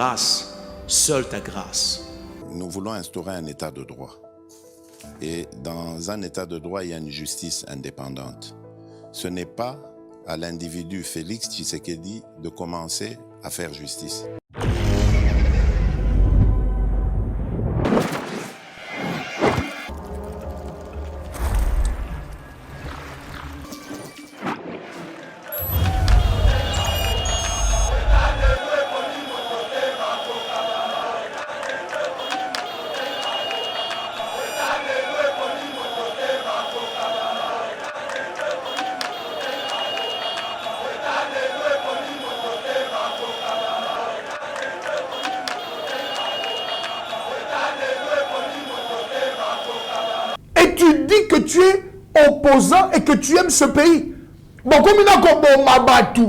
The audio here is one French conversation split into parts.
grâce, seule ta grâce. Nous voulons instaurer un état de droit. Et dans un état de droit, il y a une justice indépendante. Ce n'est pas à l'individu Félix Tshisekedi de commencer à faire justice. Tu dis que tu es opposant et que tu aimes ce pays. Bon, comme il a comme Mabatu,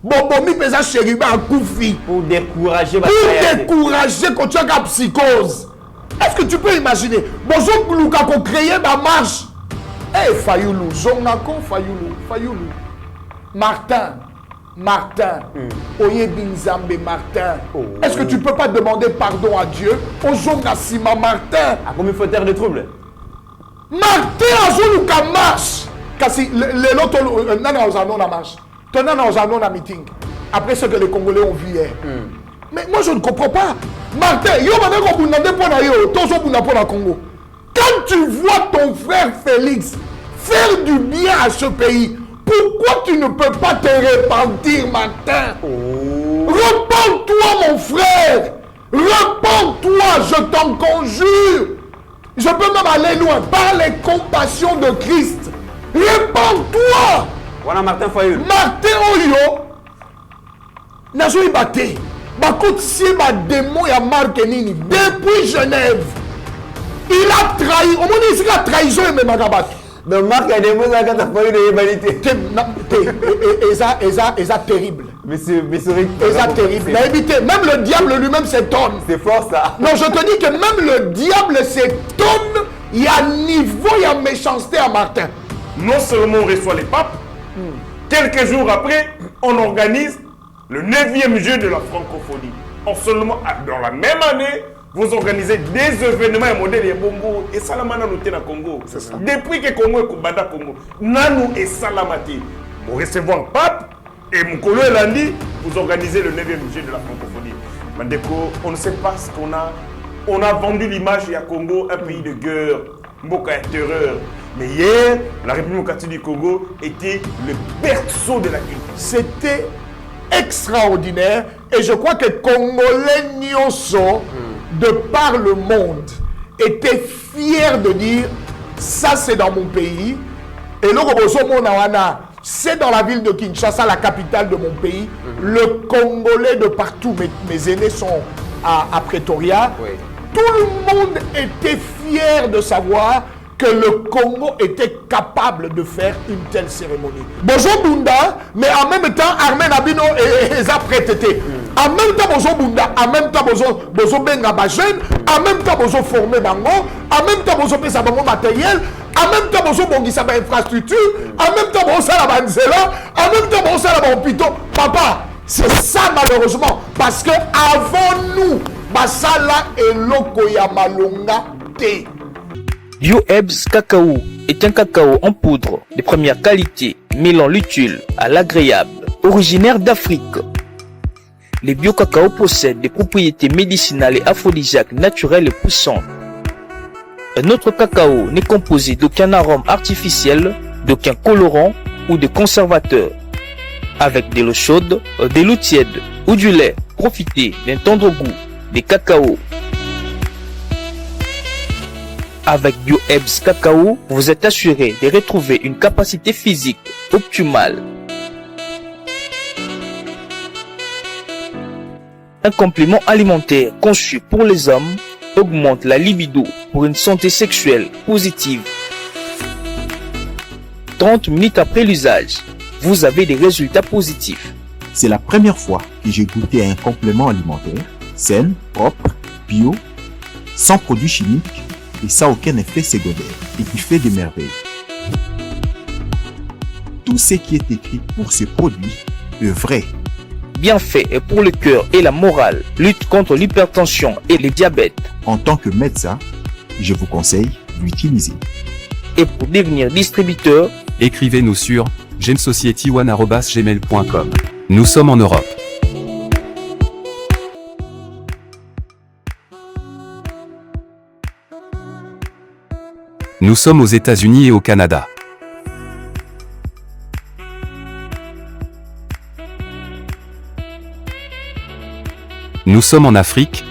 Bomi pesa Chériba à Koufi. Pour décourager quand tu as la psychose. Est-ce que tu peux imaginer? Bonjour, Glouka, qu'on crée ma marche. Eh, Fayoulou, Zonako, Fayoulou. Martin. Oye Binzambe Martin. Est-ce que tu peux pas demander pardon à Dieu? Ozongasima Martin. À combien faut terre de trouble? Martin Azoluka marche. Kasi les autres nana ozano na marche. Tonana ozano na meeting. Après ce que les Congolais ont vu hier. Mais moi je ne comprends pas. Martin, yo maneko bunande pona yo, tozo buna pona Congo. Quand tu vois ton frère Félix faire du bien à ce pays, pourquoi tu ne peux pas te repentir, Martin? Repends-toi, mon frère. Repends-toi, je t'en conjure. Je peux même aller loin par les compassions de Christ. Répands-toi. Voilà Martin Fayoul. Martin Oyo. Nazo ibate. Bakotsi ba démon ya Markenini. Depuis Genève. Il a trahi. Au moins ici la trahison et même Magabato. Donc Marc a des mots à quand t'as parlé de l'humanité. Eza terrible. Monsieur Eza terrible. Même le diable lui-même s'étonne. C'est fort ça. Non, je te dis que même le diable s'étonne. Il y a niveau, il y a méchanceté à Martin. Non seulement on reçoit les papes, quelques jours après, on organise le 9e jeu de la francophonie. Dans la même année, vous organisez des événements et modèles et bongo et salamana noté na Congo. Depuis que Congo est Kubada Congo, nanou et salamati. Vous recevez un pape et Mukolo et Landi, vous organisez le 9e jeu de la francophonie. Mandeko, on ne sait pas ce qu'on a. On a vendu l'image à Congo, un pays de guerre, Mboka et terreur. Mais hier, la République démocratique du Congo était le berceau de la culture. C'était extraordinaire et je crois que Congolais Nyonso, de par le monde, étaient fiers de dire ça c'est dans mon pays. Et là, c'est dans la ville de Kinshasa, la capitale de mon pays. Le Congolais de partout, mes aînés sont à Pretoria. Oui. Tout le monde était fier de savoir que le Congo était capable de faire une telle cérémonie. Bonjour Bunda, mais en même temps, Armé Nabino et prêté. En même temps, bonjour Bunda, en même temps, bonjour Benga Bajen, en même temps, bonjour formé Bango, en même temps, bonjour Pesa Bango matériel, en même temps, bonjour Bongisa infrastructure, en même temps, bonjour la Banzela, en même temps, bonjour la Bampito. Papa, c'est ça malheureusement, parce que avant nous, Basala et Lokoya Malonga T. BioHerbs Cacao est un cacao en poudre de première qualité, mêlant l'utile à l'agréable, originaire d'Afrique. Les bio-cacao possèdent des propriétés médicinales et aphrodisiaques naturelles et puissantes. Un autre cacao n'est composé d'aucun arôme artificiel, d'aucun colorant ou de conservateur. Avec de l'eau chaude, de l'eau tiède ou du lait, profitez d'un tendre goût des cacao. Avec BioHerbs Cacao, vous êtes assuré de retrouver une capacité physique optimale. Un complément alimentaire conçu pour les hommes augmente la libido pour une santé sexuelle positive. 30 minutes après l'usage, vous avez des résultats positifs. C'est la première fois que j'ai goûté à un complément alimentaire sain, propre, bio, sans produits chimiques et sans aucun effet secondaire et qui fait des merveilles. Tout ce qui est écrit pour ce produit est vrai. bienfaits et pour le cœur et la morale, lutte contre l'hypertension et le diabète. En tant que médecin, je vous conseille d'utiliser. Et pour devenir distributeur, écrivez-nous sur gemsociety1@gmail.com. Nous sommes en Europe. Nous sommes aux États-Unis et au Canada. Nous sommes en Afrique.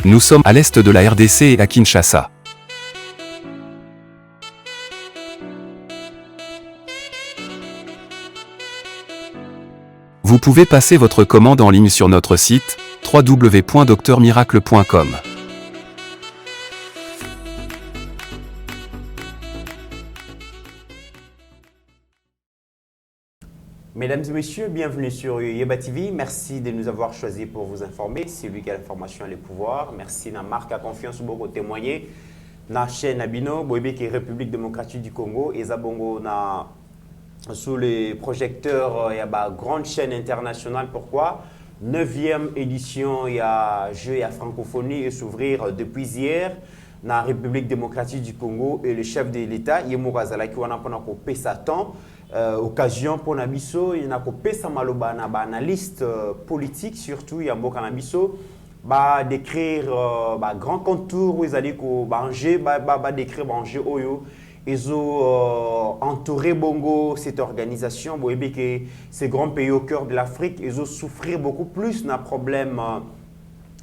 Nous sommes à l'est de la RDC et à Kinshasa. Vous pouvez passer votre commande en ligne sur notre site www.docteurmiracle.com. Mesdames et messieurs, bienvenue sur Yeba TV. Merci de nous avoir choisis pour vous informer. C'est lui qui a l'information et le pouvoir. Merci na marque à confiance pour témoigner. Na chaîne Abino, Boébé qui est République démocratique du Congo, et Zabongo na sous les projecteurs, il y a une grande chaîne internationale. Pourquoi? 9e édition, il y a jeu et francophonie et s'ouvrir depuis hier dans la République démocratique du Congo, et le chef de l'État, Yemo Razala, qui a coupé sa temps. Occasion pour Nabiso, il y a coupé sa maloba na analyste politique, surtout il y a beaucoup Nabiso, décrire grand contour où ils allaient décrire Banger Oyo. Ils ont entouré Bongo, cette organisation, que ces grands pays au cœur de l'Afrique, ils ont souffert beaucoup plus d'un problème.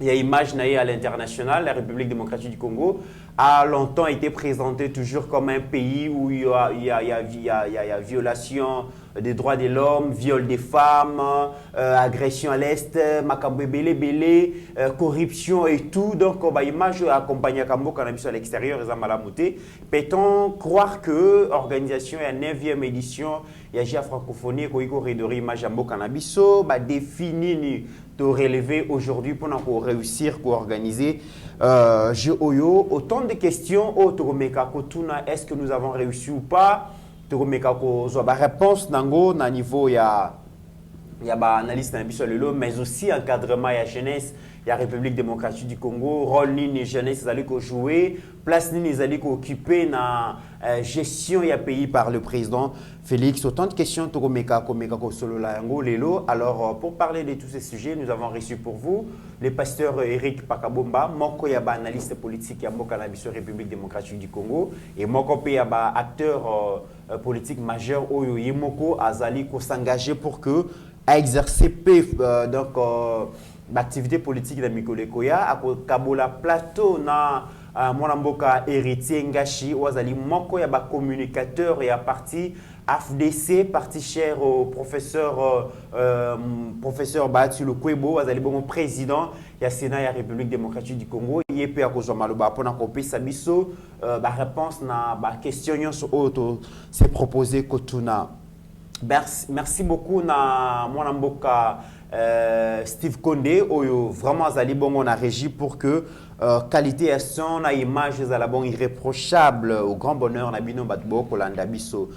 Il y a image à l'international, la République démocratique du Congo a longtemps été présentée toujours comme un pays où il y a violation des droits de l'homme, viol des femmes, agression à l'Est, makambo belé, corruption et tout. Donc, image accompagnée à Kambo Cannabis à l'extérieur, ils ont malamouté. Peut-on croire que l'organisation est la 9e édition, il y a la francophonie, qui corridor image à Kambo Cannabis, défini de relever aujourd'hui pour réussir à organiser jeu Oyo. Autant de questions au Toromeka Kotuna, est-ce que nous avons réussi ou pas? Toromeka ko zo ba réponse nango na niveau ya analyse na biso lelo, mais aussi encadrement ya jeunesse ya République démocratique du Congo, rôle ni jeunesse zali ko jouer, place ni zali ko occuper na gestion ya pays par le président Félix. Autant de questions Toromeka ko solo la yango lelo. Alors pour parler de tous ces sujets, nous avons reçu pour vous le pasteur Eric Pakabomba, moko ya ba analyste politique ya mboka na biso République démocratique du Congo, et moko pe ya ba acteur politique majeur Oyo Yemoko Azali ko s'engager pour que à exercer l'activité politique de Mikole Koya à Kabola plateau na Mwanamboka héritier Ngashi Wazali moko ya ba communicateur et à parti AFDC, parti cher au professeur Batu Lukwebo, Wazali bon président ya Sénat ya République démocratique du Congo, yepé à cause maloba pona kopé sabiso ba réponse na ba question sur auto c'est proposé Kotuna. Merci beaucoup na Mwanamboka Steve Kondé oyo vraiment Zali bon on a régi pour que qualité et son na image Zala bon irréprochable au grand bonheur na bino batbo kolanda biso.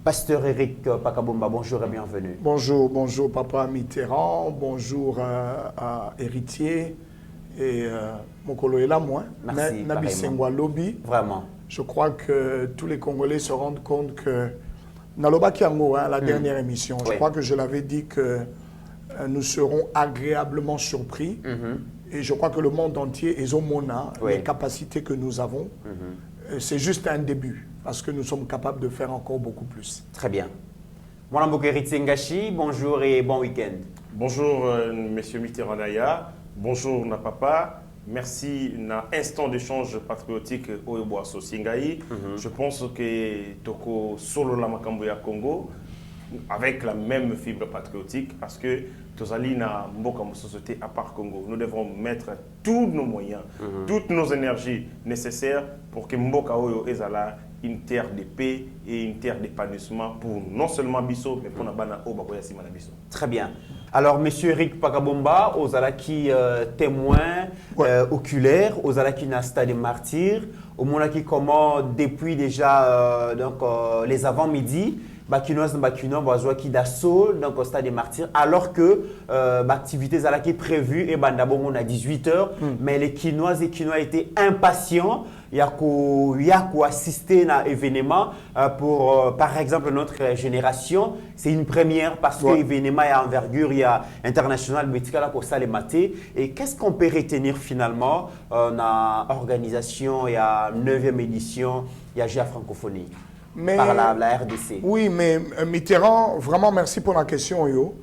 Pasteur Eric Pakabomba, bonjour et bienvenue. Bonjour Papa Mitterrand, bonjour à Héritier et Mokolo est là moi. Merci. Nabi Sengwa Lobby. Vraiment. Je crois que tous les Congolais se rendent compte que Naloba Kiango, la dernière émission, je crois que je l'avais dit que nous serons agréablement surpris. Et je crois que le monde entier, et Zomona, les capacités que nous avons, c'est juste un début. Parce que nous sommes capables de faire encore beaucoup plus. Très bien. Mwanamboka Héritier Ngashi, bonjour et bon week-end. Bonjour, Monsieur Mitterrand Naya. Bonjour, na papa. Merci, na instant d'échange patriotique au Boasso Singaï. Je pense que Toko solo la Makamboya Congo, avec la même fibre patriotique, parce que Tozali na Mboka société à part Congo. Nous devons mettre tous nos moyens, toutes nos énergies nécessaires pour que Mboka Oyo Ezala une terre de paix et une terre d'épanouissement pour non seulement Bisso, mais pour Nabana Obakoya Simana Bisso. Très bien. Alors, Monsieur Eric Pakabomba, aux Alaki témoins oculaires, aux Alaki Nasta des martyrs, au monde qui comment depuis déjà les avant-midi, Bakinois qui d'assaut donc au stade des Martyrs, alors que l'activité qui est prévue et on a 18h, mais les Quinoises et Quinois étaient impatients. Il y a qu'à assister à l'événement pour, par exemple, notre génération. C'est une première parce que l'événement est envergure, il y a international, mais pour ça les matés. Et qu'est-ce qu'on peut retenir finalement dans l'organisation, il y a 9e édition, il y a GIA Francophonie par la RDC. Oui, mais Mitterrand, vraiment merci pour la question, Yo.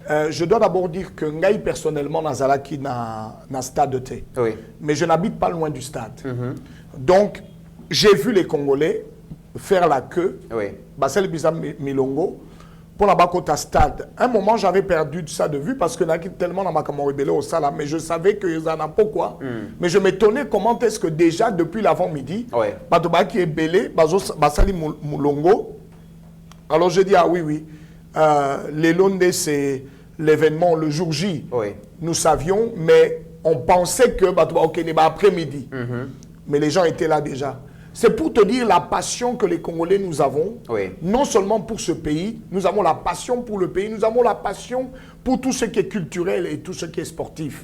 Je dois d'abord dire que Ngaï, personnellement, Nazalaki dans le stade de thé. Oui. Mais je n'habite pas loin du stade. Donc, j'ai vu les Congolais faire la queue. Oui. Basel Bizam Milongo. Pour la Bakota stade. Un moment, j'avais perdu ça de vue parce que Naki tellement dans ma camoribélé au Salam. Mais je savais que y en a pourquoi. Mais je m'étonnais comment est-ce que déjà, depuis l'avant-midi, Batoba qui est belé, Basali Moulongo. Alors, j'ai dit, ah oui. Les Londés, c'est l'événement le jour J. Oui. Nous savions, mais on pensait que Batoba Okeneba après-midi. Mais les gens étaient là déjà. C'est pour te dire la passion que les Congolais nous avons, non seulement pour ce pays, nous avons la passion pour le pays, nous avons la passion pour tout ce qui est culturel et tout ce qui est sportif.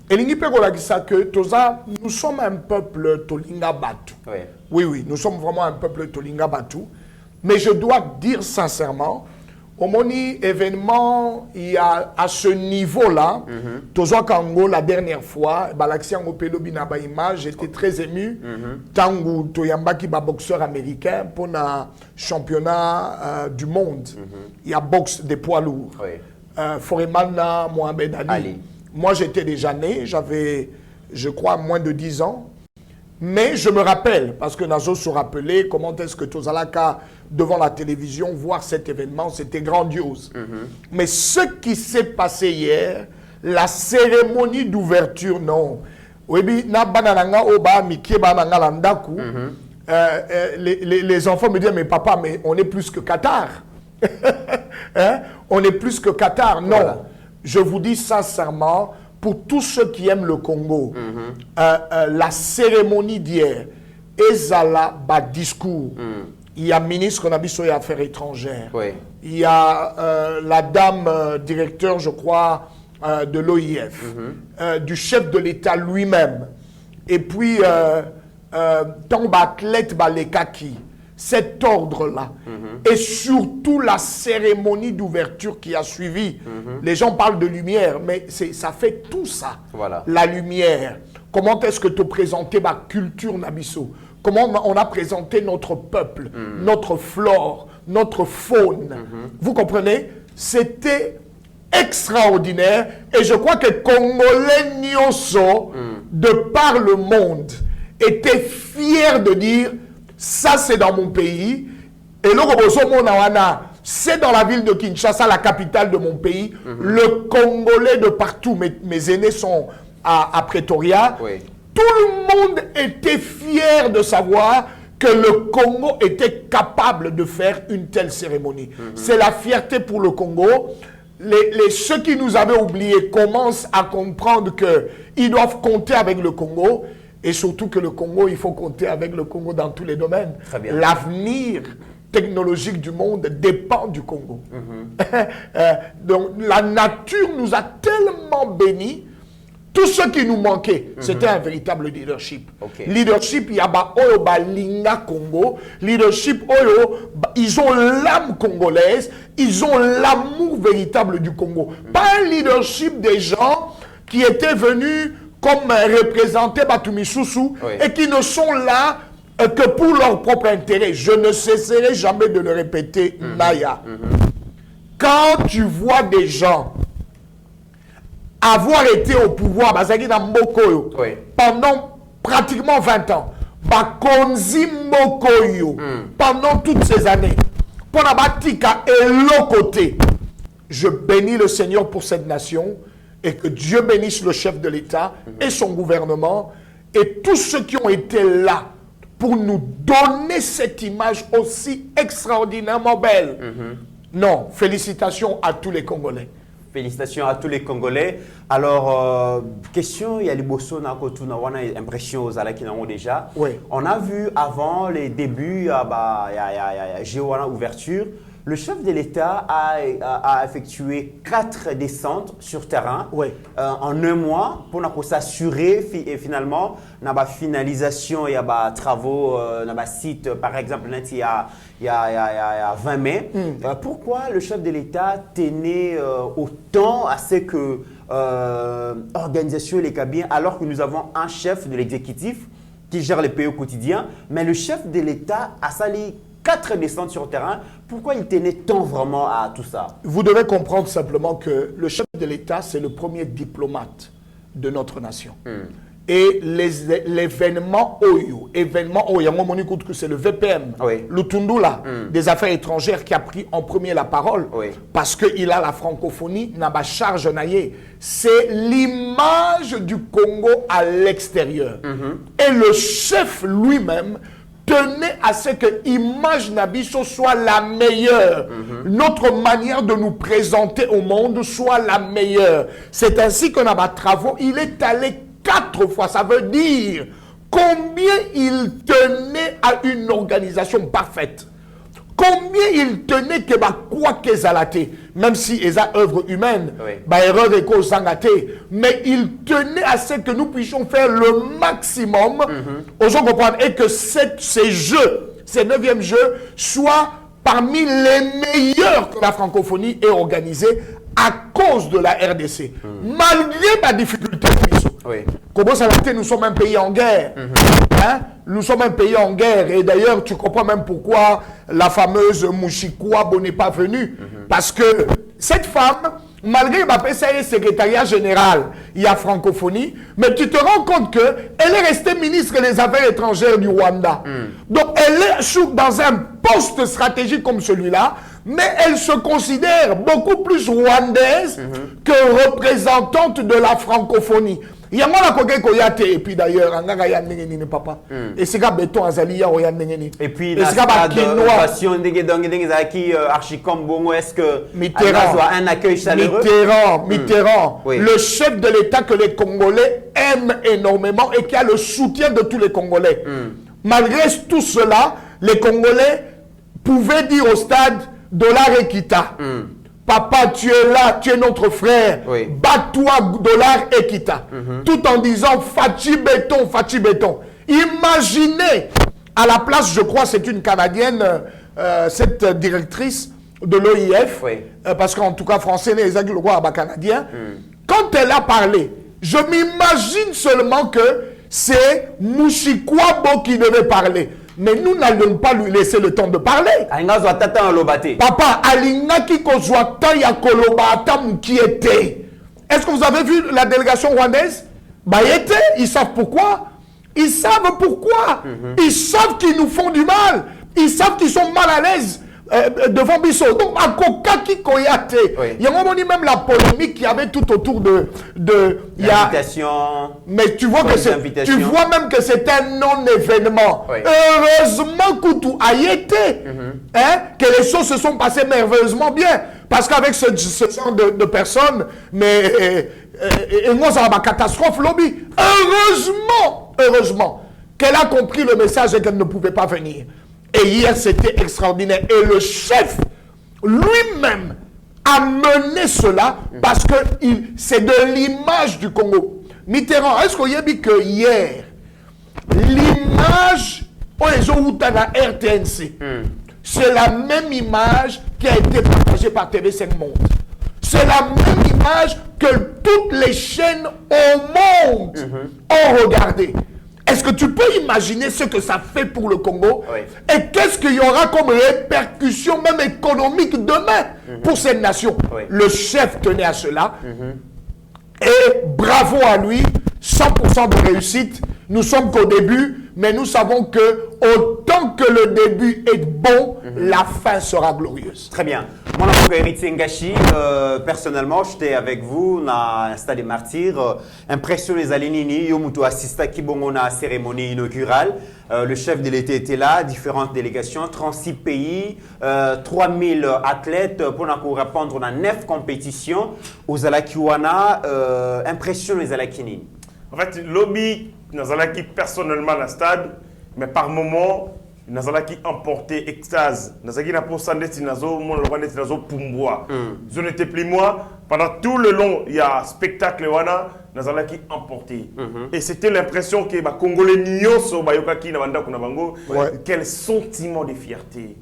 Et nous sommes un peuple Tolinga Batu. Oui, nous sommes vraiment un peuple Tolinga Batu. Mais je dois dire sincèrement, au moni événement, il y a à ce niveau-là, Tozo Kango, la dernière fois, Balaxian Opelobi Naba Image, j'étais très ému. Tangu Toyamba qui est boxeur américain pour le championnat du monde. Il y a boxe des poids lourds. Foreman Mohamed Ali. Moi, j'étais déjà né, j'avais, je crois, moins de 10 ans. Mais je me rappelle, parce que Nazo se rappelait comment est-ce que Tozalaka, devant la télévision, voir cet événement, c'était grandiose. Mais ce qui s'est passé hier, la cérémonie d'ouverture, non. Les enfants me disent, mais papa, mais on est plus que Qatar. Hein? On est plus que Qatar. Non, voilà. Je vous dis sincèrement, pour tous ceux qui aiment le Congo, la cérémonie d'hier, Ezala ba discours. Il y a ministre des Affaires étrangères. Il y a la dame directeur, je crois, de l'OIF, du chef de l'État lui-même. Et puis, tant athlète Balekaki, cet ordre-là. Et surtout la cérémonie d'ouverture qui a suivi. Les gens parlent de lumière, mais ça fait tout ça. Voilà. La lumière. Comment est-ce que tu présentais ma culture Nabiso? Comment on a présenté notre peuple, notre flore, notre faune. Vous comprenez? C'était extraordinaire. Et je crois que Congolais Nyonso, de par le monde, étaient fiers de dire ça c'est dans mon pays. Et c'est dans la ville de Kinshasa, la capitale de mon pays. Le Congolais de partout, mes aînés sont à Pretoria. Tout le monde était fier de savoir que le Congo était capable de faire une telle cérémonie. C'est la fierté pour le Congo. Ceux qui nous avaient oubliés commencent à comprendre qu'ils doivent compter avec le Congo. Et surtout que le Congo, il faut compter avec le Congo dans tous les domaines. L'avenir technologique du monde dépend du Congo. Donc la nature nous a tellement bénis. Tout ce qui nous manquait, c'était un véritable leadership. Leadership, il y a Linga Congo. Leadership, ils ont l'âme congolaise, ils ont l'amour véritable du Congo. Pas un leadership des gens qui étaient venus comme représenter Batumisusu et qui ne sont là que pour leur propre intérêt. Je ne cesserai jamais de le répéter, Naya. Quand tu vois des gens avoir été au pouvoir pendant pratiquement 20 ans, Bakonzi Mokoyo, pendant toutes ces années, pour la Batika et l'autre côté, je bénis le Seigneur pour cette nation et que Dieu bénisse le chef de l'État et son gouvernement et tous ceux qui ont été là pour nous donner cette image aussi extraordinairement belle. Non, félicitations à tous les Congolais. Félicitations à tous les Congolais. Alors, question, il y a les bosso na kotu na wana impression aux ala qui n'ont déjà. Oui. On a vu avant les débuts, il y a ouverture. Le chef de l'État a effectué 4 descentes sur terrain en un mois pour s'assurer finalement la finalisation et travaux dans le site, par exemple, il y a 20 mai. Pourquoi le chef de l'État tenait autant à ce que organisation les cabines alors que nous avons un chef de l'exécutif qui gère les pays au quotidien, mais le chef de l'État a sali 4 descentes sur le terrain. Pourquoi il tenait tant vraiment à tout ça? Vous devez comprendre simplement que le chef de l'État, c'est le premier diplomate de notre nation. Et l'événement OYO, c'est le VPM, le Tundula des affaires étrangères qui a pris en premier la parole parce qu'il a la francophonie, n'a pas charge naïe. C'est l'image du Congo à l'extérieur. Et le chef lui-même tenait à ce que l'image Nabiso soit la meilleure. Notre manière de nous présenter au monde soit la meilleure. C'est ainsi qu'on a des travaux. Il est allé 4 fois. Ça veut dire combien il tenait à une organisation parfaite. Combien il tenait que quoi qu'ils allaient, même si ils ont œuvre humaine, erreur et cause mais il tenait à ce que nous puissions faire le maximum aux gens comprendre et que ces jeux, ces 9e jeux, soient parmi les meilleurs que la francophonie ait organisés à cause de la RDC. Malgré ma difficulté, comment ça va, nous sommes un pays en guerre. Nous sommes un pays en guerre. Et d'ailleurs, tu comprends même pourquoi la fameuse Mouchikwa n'est pas venue. Parce que cette femme, malgré le secrétariat général, il y a francophonie, mais tu te rends compte qu'elle est restée ministre des Affaires étrangères du Rwanda. Donc, elle est dans un poste stratégique comme celui-là, mais elle se considère beaucoup plus rwandaise que représentante de la francophonie. Il y a moi et puis d'ailleurs, papa. Et c'est béton azali et puis la passion est-ce que Mitterrand a un accueil chaleureux? Mitterrand, le chef de l'État que les Congolais aiment énormément et qui a le soutien de tous les Congolais. Malgré tout cela, les Congolais pouvaient dire au stade dollar Equita. Papa, tu es là, tu es notre frère. Bats-toi, dollar Equita. Tout en disant Fachi béton, Fachi béton. Imaginez, à la place, je crois, c'est une Canadienne, cette directrice de l'OIF, parce qu'en tout cas, français, les le roi canadien. Quand elle a parlé, je m'imagine seulement que c'est Mouchikwabo qui devait parler. Mais nous n'allons pas lui laisser le temps de parler. Papa, Alingaki Kozwata Yakolobata Mukiete. Est-ce que vous avez vu la délégation rwandaise? Ils savent pourquoi. Ils savent pourquoi. Ils savent qu'ils nous font du mal. Ils savent qu'ils sont mal à l'aise devant Bissot. Donc, à Kokaki Koyate, il y a même la polémique qu'il y avait tout autour de l'invitation. Mais tu vois même que c'est un non-événement. Heureusement Koutou a été, que les choses se sont passées merveilleusement bien. Parce qu'avec ce genre de personnes, moi, ça va être une catastrophe, lobby. Heureusement qu'elle a compris le message et qu'elle ne pouvait pas venir. Et hier, c'était extraordinaire. Et le chef, lui-même, a mené cela parce que c'est de l'image du Congo. Mitterrand, est-ce qu'on y a dit que hier, l'image, la RTNC, c'est la même image qui a été partagée par TV5 Monde. C'est la même image que toutes les chaînes au monde ont regardé. Est-ce que tu peux imaginer ce que ça fait pour le Congo? Et qu'est-ce qu'il y aura comme répercussion, même économique, demain pour cette nation? Le chef tenait à cela. Et bravo à lui, 100% de réussite. Nous sommes qu'au début, mais nous savons que autant que le début est bon, la fin sera glorieuse. Très bien. Mon nom est Eric Ngashi. Personnellement, j'étais avec vous dans le stade des martyrs. Impression les Alinini, Yomuto assista Kibongona à la cérémonie inaugurale. Le chef de l'État était là, différentes délégations, 36 pays, 3000 athlètes pour nous répondre dans 9 compétitions. Aux Alakiwana, impression les Alakini. En fait, lobby, nous allons personnellement dans le stade, mais par moment, nous allons emporter extase. Nous allons emporter Pumbwa. Je n'étais plus moi. Pendant tout le long, il y a un spectacle, nous allons emporter. Et c'était l'impression que les Congolais n'ont pas quel sentiment de fierté.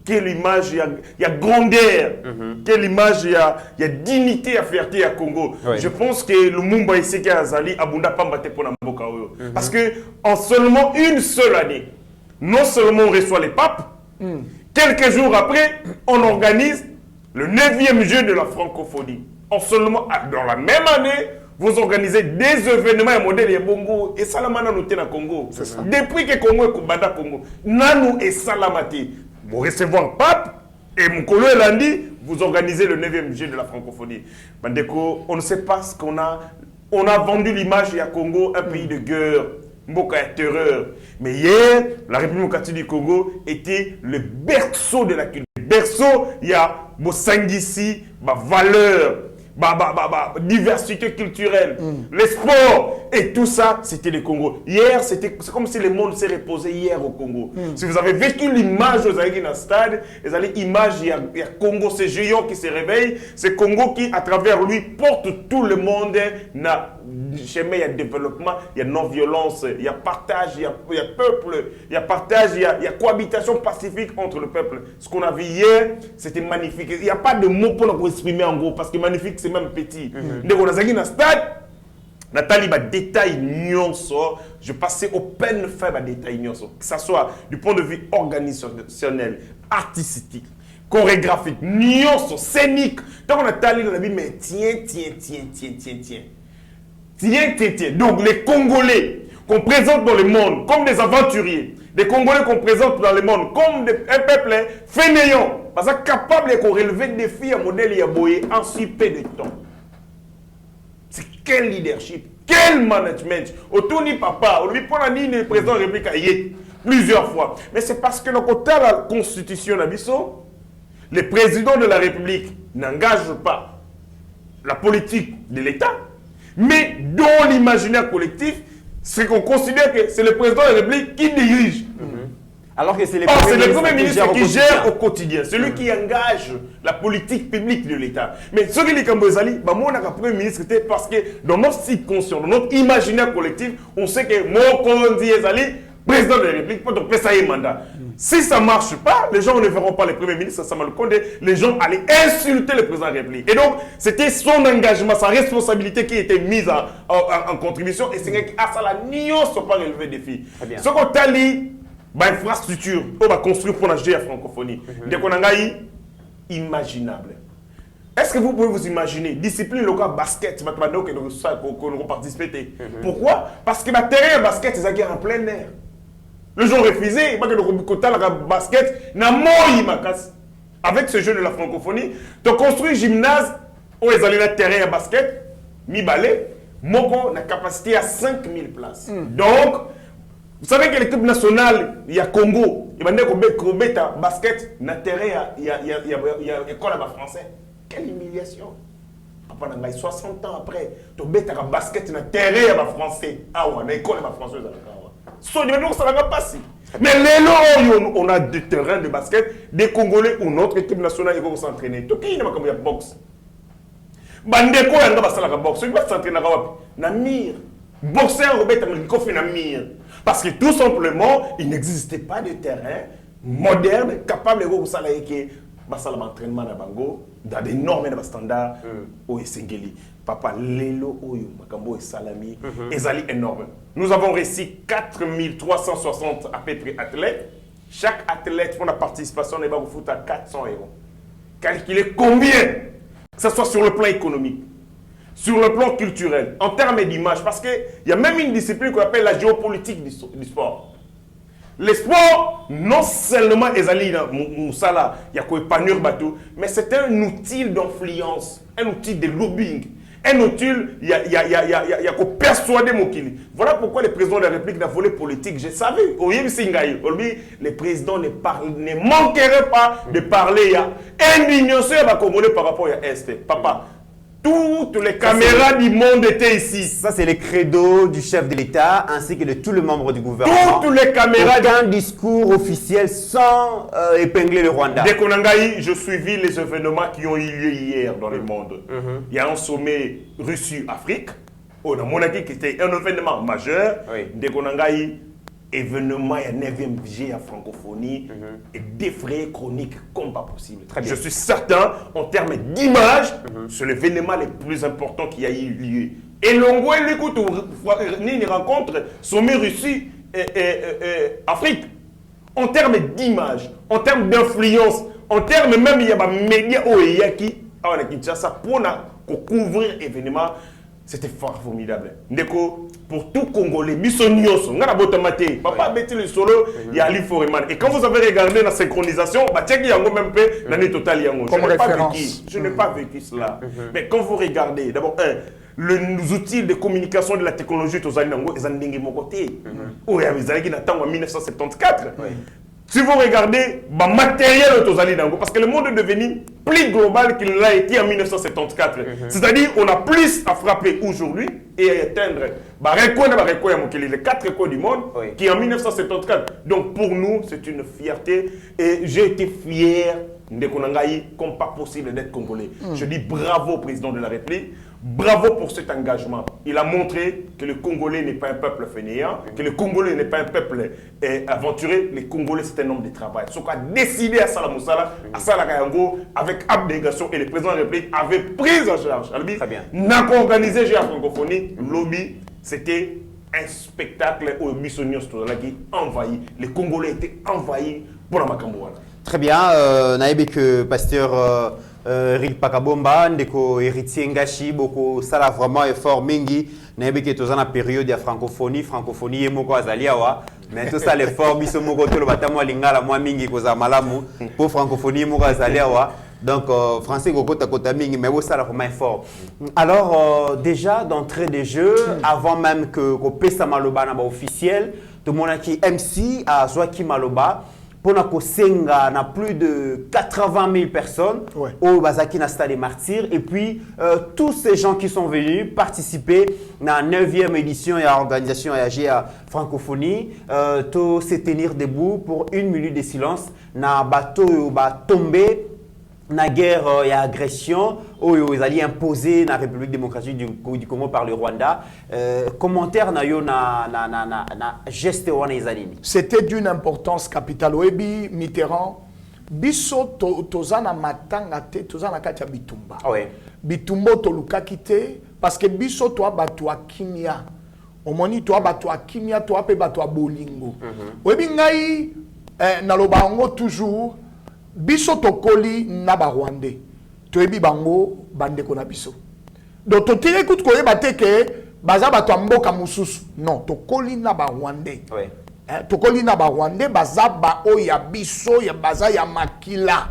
Quelle image, il y a grandeur. Quelle image, il y a dignité à fierté à Congo. Je pense que le Mumba ici qui a Zali, Abunda Pambate pour Namboka. Parce que en seulement une seule année, non seulement on reçoit les papes, quelques jours après, on organise le 9e jeu de la francophonie. En seulement, dans la même année, vous organisez des événements et modèles et bongo et salamana nous dans Congo. Depuis que Congo est Kubada Congo, nanou et salamati. Vous recevez un pape et mon collègue Landi, vous organisez le 9e jeu de la francophonie. Bandeko, on ne sait pas ce qu'on a. On a vendu l'image à Congo, un pays de guerre. Mboka est terreur. Mais hier, la République du Congo était le berceau de la culture. Berceau, il y a Bosangisi, valeur, diversité culturelle, les sports et tout ça, c'était le Congo. Hier, c'est comme si le monde s'est reposé hier au Congo. Si vous avez vécu l'image aux Aïgui dans le stade, vous avez l'image, il y a Congo, ce géant qui se réveille, c'est Congo qui, à travers lui, porte tout le monde dans chemin, il y a développement, il y a non-violence, il y a partage, il y a peuple, il y a partage, il y a cohabitation pacifique entre le peuple. Ce qu'on a vu hier, c'était magnifique. Il n'y a pas de mots pour nous exprimer en gros, parce que magnifique, c'est même petit. Donc, on a dans le stade, Nathalie, détail nyonso, je passais au peine faire détail nyonso, que ce soit du point de vue organisationnel, artistique, chorégraphique, nyonso, scénique. Donc, on a Nathalie, on a dit, mais tiens. Donc, les Congolais qu'on présente dans le monde comme des aventuriers, des Congolais qu'on présente dans le monde comme un peuple fainéant, parce que capable de relever des défis à modèle Yaboye en si peu de temps. C'est quel leadership, quel management. Autour ni papa, on lui prend la ligne du président de la République plusieurs fois. Mais c'est parce que dans la constitution d'Abisso, le président de la République n'engage pas la politique de l'État. Mais dans l'imaginaire collectif, c'est qu'on considère que c'est le président de la République qui dirige. Alors que c'est le Premier ministre qui gère au quotidien. Celui qui engage la politique publique de l'État. Mais ce qui est comme Bozali, moi, on a un Premier ministre parce que dans notre subconscient, dans notre imaginaire collectif, on sait que mon Kondi Ezali, président de la République, pour faire ça un mandat. Si ça ne marche pas, les gens ne verront pas le Premier ministre, ça m'a compté, les gens allaient insulter le président de la République. Et donc, c'était son engagement, sa responsabilité qui était mise en contribution. Et c'est que ça la nion ne sont pas relevés des défis. Ce qu'on t'a dit, infrastructure, on va construire pour la francophonie. Donc, on a imaginable. Est-ce que vous pouvez vous imaginer, discipline locale basket, qu'on participe. Pourquoi? Parce que le terrain basket, c'est en plein air. Le jour refusé, il y a le basket, avec ce jeu de la francophonie, tu construis un gymnase où ils allaient le terrain à basket, mi-balai, Moko a capacité à 5000 places. Donc, vous savez que l'équipe nationale, il y a Congo, il y a un basket, il y a terrain, il y a école français. Quelle humiliation! 60 ans après, tu as un basket, un terrain français. Ah ouais, une école française. Mais les lots, on a des terrains de basket, des Congolais ou notre équipe nationale, ils vont s'entraîner. Tout qui est comme il y a boxe. Bandeko, il y a un boxe. Il va s'entraîner na mire. Boxeur, il fait na mire. Parce que tout simplement, il n'existait pas de terrain moderne capable de faire l'entraînement dans des normes et standards au Essengeli. Papa, Lelo, Oyo, Makambo et Salami, Ezali énorme. Nous avons réussi 4360 à peu près athlètes. Chaque athlète pour la participation n'est pas au foot à 400 €. Calculez combien, que ce soit sur le plan économique, sur le plan culturel, en termes d'image, parce qu'il y a même une discipline qu'on appelle la géopolitique du sport. Le sport, non seulement Ezali Moussala, il y a quoi épanouir bateau, mais c'est un outil d'influence, un outil de lobbying, un outil, il y a quoi persuader mon kili. Voilà pourquoi le président de la République n'a volé politique. Je savais, le président ne manquerait pas de parler. Il y a indignation par rapport à Est. Papa, toutes les caméras du monde étaient ici. Ça, c'est le credo du chef de l'État ainsi que de tous les membres du gouvernement. Toutes les caméras. Aucun discours officiel sans épingler le Rwanda. Dès qu'on a eu, je suivi les événements qui ont eu lieu hier dans le monde. Il y a un sommet Russie-Afrique. On a monarchie qui était un événement majeur. Dès qu'on a eu événement, il y a 9e G à francophonie et défrayé chronique comme pas possible. Très bien. Je suis certain, en termes d'image, c'est l'événement le plus important qui a eu lieu. Et l'Ongo, l'écoute, une rencontre, sommet Russie et Afrique. En termes d'image, en termes d'influence, en termes même, il y a des médias qui pour couvrir l'événement. C'était fort formidable. Ndeko, pour tout Congolais, Bissonios, on a botamate. Papa Betty le solo, il y a Ali Foreman. Et quand vous avez regardé la synchronisation, il y a même peu l'année totale. Je n'ai pas vécu cela. Mais quand vous regardez, d'abord, les outils de communication de la technologie, ils ont des mon côté. Oui, ils ont en 1974. Si vous regardez le matériel de parce que le monde est devenu plus global qu'il l'a été en 1974. C'est-à-dire qu'on a plus à frapper aujourd'hui et à atteindre les 4 écoles du monde qui en 1974. Donc pour nous, c'est une fierté et j'ai été fier de Konangaï comme pas possible d'être congolais. Je dis bravo au président de la République. Bravo pour cet engagement. Il a montré que le Congolais n'est pas un peuple fainéant, que le Congolais n'est pas un peuple aventuré. Le Congolais, c'est un homme de travail. Ce qu'on a décidé à Salah Moussala, à Salah Kayango, avec abnégation, et le président de la République avait pris en charge. Très bien. N'a pas organisé la francophonie. Lobby, c'était un spectacle où Bissonios qui envahi. Les Congolais étaient envahis pour la Macambouana. Très bien. Naïbe que pasteur Eric Pakabomba, ndeko héritier Ngashi, beaucoup ça a vraiment effort mingi. Naïbe que tous en la période de la francophonie et moko azaliawa. Mais tout ça l'effort biso moko to le batamo lingala moi mingi koza malamu pour francophonie moko azaliawa. Donc français goko takota mingi mais ça a vraiment effort. Alors déjà d'entrée des jeux, avant même que pesa maloba na ba officiel, tout le monde a qui MC à Joaquim Maloba. On a plus de 80 000 personnes au Bazaki na Stade des Martyrs. Et puis, tous ces gens qui sont venus participer à la 9e édition et à l'organisation à francophonie, tout se tenir debout pour 1 minute de silence. Na bateau va tomber. La guerre et agression, ils allaient imposer la République démocratique du Congo par le Rwanda. Commentaire na geste c'était d'une importance capitale. Oebi Mitterrand, biso tozana matanga te, tozana katia bitumba. Bitumbo toluka kite parce que biso toa batwa kimia. Omoni toa batwa kimia, toa pe batwa bolingo. Oebi ngai naloba ngo toujours biso tokoli na ba Rwandais toyebi bango bandeko na biso donc totire écoute ko yeba te ke baza bato mboka mususu non tokoli na ba Rwandais tokoli na ba Rwandais baza ba oya biso ya baza ya makila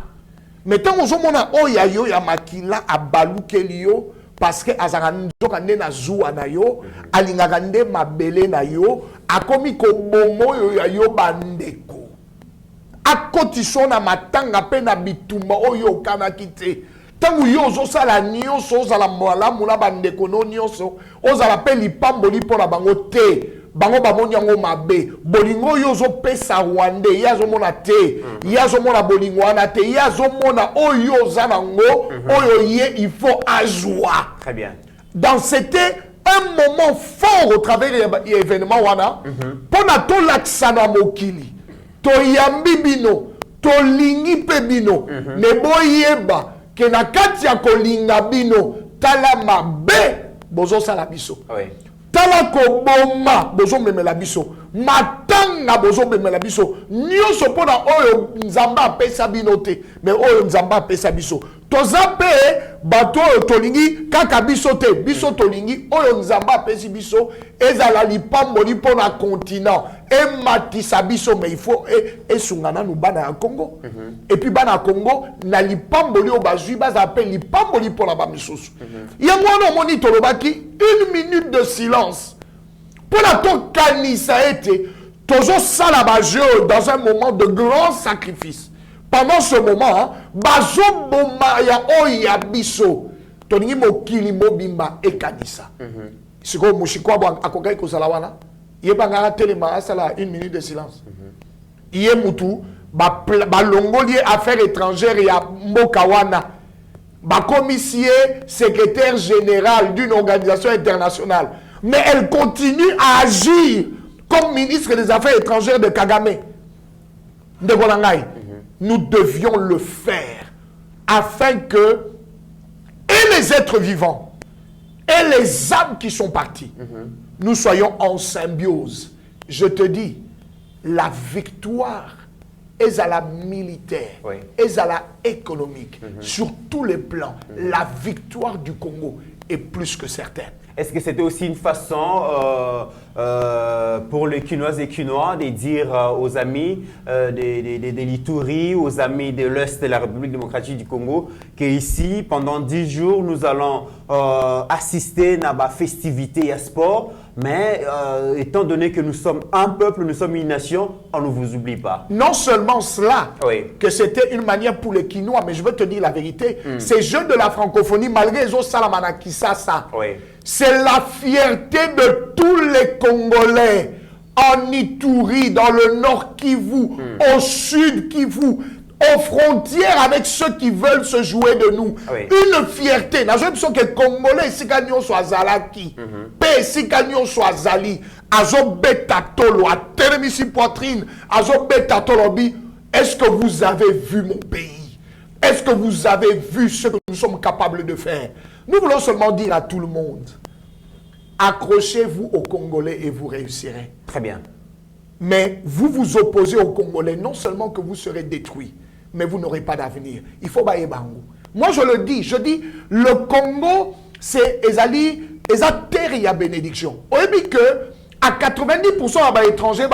mais tant ozomona oya yo ya makila abalukeli yo parce que azaka nzoka nde na zuwa na yo alingaka nde mabele na yo akomi ko bomo yo ya yo bandeko akotiso na matanga pe na bitumba oyo kanaki te tangu yo ozosala nyonso ozala malamu na bandeko no nyonso ozala pe lipamboli mpo na bango te bango bamoni yango mabe bolingo oyo ozopesa Rwanda ye azomona te ye azomona bolingo wana te ye azomona oyo oza nango oyo ye il faut azwa. Très bien. Donc c'était un moment fort au travers de l'événement wana mpo na tolakisa na mokili toyambi bino tolingi pe bino ne boyeba ke na kati ya kolinga bino tala mabe bozosala biso tala koboma bozomemela biso tanga bozo bemela biso nyonso pona oyo nzamba apesa bino te mais oyo nzamba apesa biso toza pe bato oyo tolingi kaka biso te biso tolingi oyo nzamba apesi biso ezala lipamboli pona continent ematisa biso mais il faut esungana nu bana ya Congo et puis bana ya Congo na lipamboli oyo bazwi baza pe lipamboli pona bamisusu yango wana omoni tolobaki 1 minute de silence pour la tokanisa ete tozo sala bajeu dans un moment de grand sacrifice. Pendant ce moment, bazo boma ya oya biso toningi mokili mobimba ekanisa. Siko mushikwa bwa akokai ko salawana. Yeba ngara telema sala 1 minute de silence. Iye mutu ba longoli affaires étrangères ya mboka wana. Ba commissaire secrétaire général d'une organisation internationale. Mais elle continue à agir comme ministre des Affaires étrangères de Kagame. De Golangai. Nous devions le faire afin que et les êtres vivants et les âmes qui sont parties, nous soyons en symbiose. Je te dis, la victoire est à la militaire, est à la économique, sur tous les plans. La victoire du Congo est plus que certaine. Est-ce que c'était aussi une façon pour les Quinoises et Quinois de dire aux amis des Litouris, aux amis de l'Est de la République démocratique du Congo, qu'ici, pendant 10 jours, nous allons assister à la festivité et à sport, mais étant donné que nous sommes un peuple, nous sommes une nation, on ne vous oublie pas. Non seulement cela, que c'était une manière pour les Quinois, mais je veux te dire la vérité, ces jeux de la francophonie, malgré les autres Salamana Kisasa, c'est la fierté de tous les Congolais en Ituri, dans le nord Kivu, au sud Kivu, aux frontières avec ceux qui veulent se jouer de nous. Une fierté. N'a jamais que les Congolais, si nous soit Zalaki, si nous soit Zali, azo beta tolo, a termisi poitrine, azo beta tolobi. Est-ce que vous avez vu mon pays? Est-ce que vous avez vu ce que nous sommes capables de faire? Nous voulons seulement dire à tout le monde, accrochez-vous aux Congolais et vous réussirez. Très bien. Mais vous vous opposez aux Congolais, non seulement que vous serez détruits, mais vous n'aurez pas d'avenir. Il faut bailler bango. Moi je le dis, le Congo, c'est Ezali, Eza terre et bénédiction. On dit que à 90% des étrangers,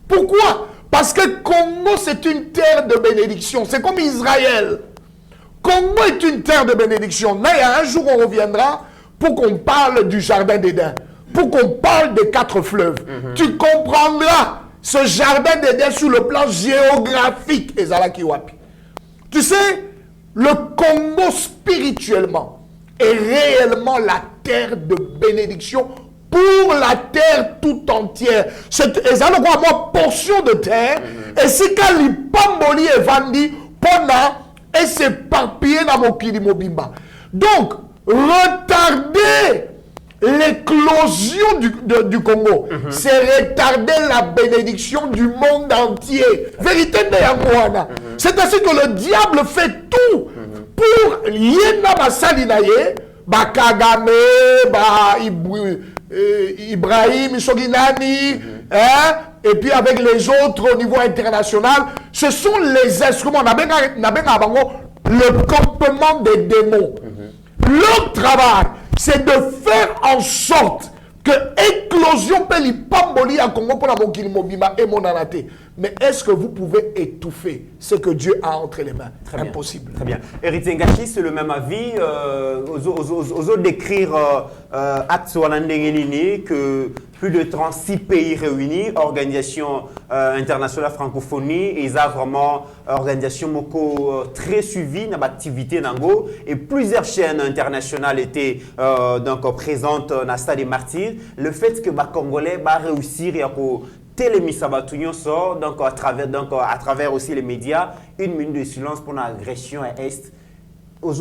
pourquoi? Parce que Congo, c'est une terre de bénédiction. C'est comme Israël. Congo est une terre de bénédiction. Mais un jour, on reviendra pour qu'on parle du jardin d'Éden, pour qu'on parle des 4 fleuves. Tu comprendras ce jardin d'Éden sur le plan géographique. Tu sais, le Congo spirituellement est réellement la terre de bénédiction pour la terre tout entière. C'est une portion de terre. Et si Kalipamboli est vendu pendant et s'éparpiller dans Mokili Mobimba. Donc, retardez l'éclosion du Congo. C'est retarder la bénédiction du monde entier. Vérité de Yangouana. C'est ainsi que le diable fait tout pour Yéna Basalinaye, Bakagame, Ibrahim Soginani, et puis avec les autres au niveau international, ce sont les instruments, le campement des démons. Leur travail, c'est de faire en sorte que éclosion peli pamboli à Congo pour la Mokili Mobima et Monanate. Mais est-ce que vous pouvez étouffer ce que Dieu a entre les mains? Très impossible. Très bien. Héritier Ngachi, c'est le même avis. Aux autres d'écrire Acte Wanandengelini que plus de 36 pays réunis, organisation internationale francophonie, et ça vraiment organisation moko très suivie dans l'activité Nango, et plusieurs chaînes internationales étaient donc présentes dans le Stade des Martyrs. Le fait que les Congolais va réussir à donc à travers aussi les médias, 1 minute de silence pour l'agression à Est. Aux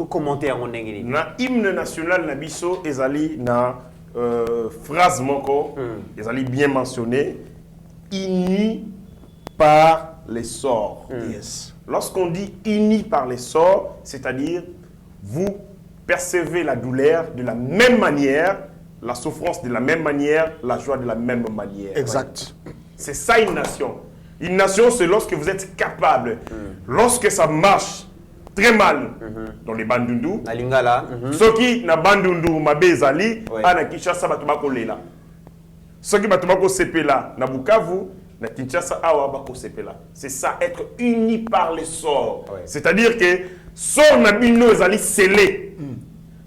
commentaires on est. Na hymne national na biso ezali na phrase moko ezali bien mentionné, unis par les sorts. Yes. Lorsqu'on dit unis par les sorts, c'est-à-dire vous percevez la douleur de la même manière la souffrance de la même manière, la joie de la même manière. Exact. C'est ça une nation. Une nation, c'est lorsque vous êtes capable, lorsque ça marche très mal dans les bandundu, Na lingala. ceux qui na bandundu mabe ezali, na Kinshasa batubako lela. Ceux qui batubako sepela na Bukavu, na Kinshasa awa bako sepela. C'est ça, être uni par les sorts. C'est-à-dire que sort na bino ezali scellé.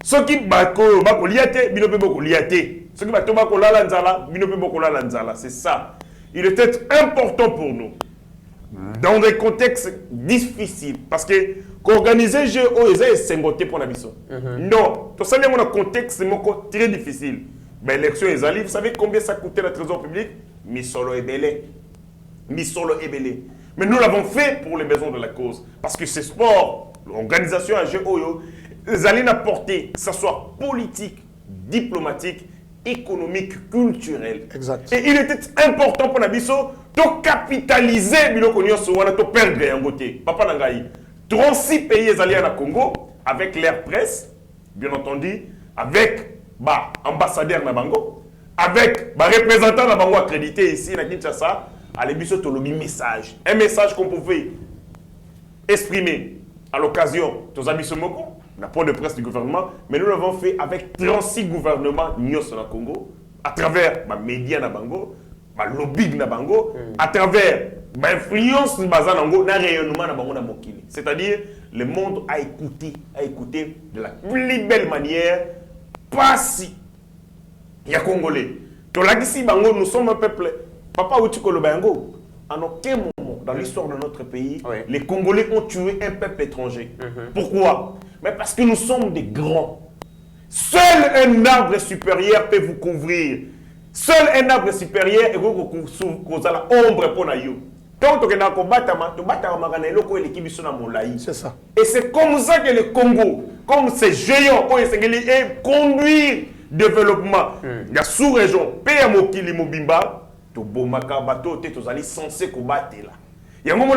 Ceux qui bako liate, bino pe bako liate. Ceux qui batubako lala nzala, bino pe bako lala nzala. C'est ça. Il était important pour nous, dans des contextes difficiles, parce que qu'organiser un jeu, c'est pour la mission. Non, tout ça, c'est un contexte très difficile. Mais l'élection est allée, vous savez combien ça coûtait le trésor public? Misolo et belé. Misolo et belé. Mais nous l'avons fait pour les besoins de la cause. Parce que ce sport, l'organisation à jeu, les allées n'apporter, que ce soit politique, diplomatique, économique, culturel. Exact. Et il était important pour Nabiso de capitaliser Biloko Nyonso wana to perdre en côté. Papa Nangaï. 36 pays alliés à Congo avec l'air presse, bien entendu, avec ambassadeur Nabango, avec représentant Nabango accrédité ici à Kinshasa, à l'Ebiso Tolobi message. Un message qu'on pouvait exprimer à l'occasion de Zabiso Moko. La point de presse du gouvernement, mais nous l'avons fait avec 36 gouvernements Nyos na Congo, à travers ma média na Bango, ma lobby na Bango, à travers ma influence na rayonnement na Bango na Mokili. C'est-à-dire, le monde a écouté de la plus belle manière, pas si il y a Congolais. Bango, nous sommes un peuple. Papa Outikolo Bango, en aucun moment dans l'histoire de notre pays, les Congolais ont tué un peuple étranger. Pourquoi? Mais parce que nous sommes des grands. Seul un arbre supérieur peut vous couvrir. Seul un arbre supérieur est cause la ombre pour nous. Donc, C'est ça. et c'est comme ça que le Congo, comme ces géants, conduire développement. Il y a sous-région, Péa Mokili Mobimba, Tobomaka Bato, Tozali censé combattre là. Il y a un moment où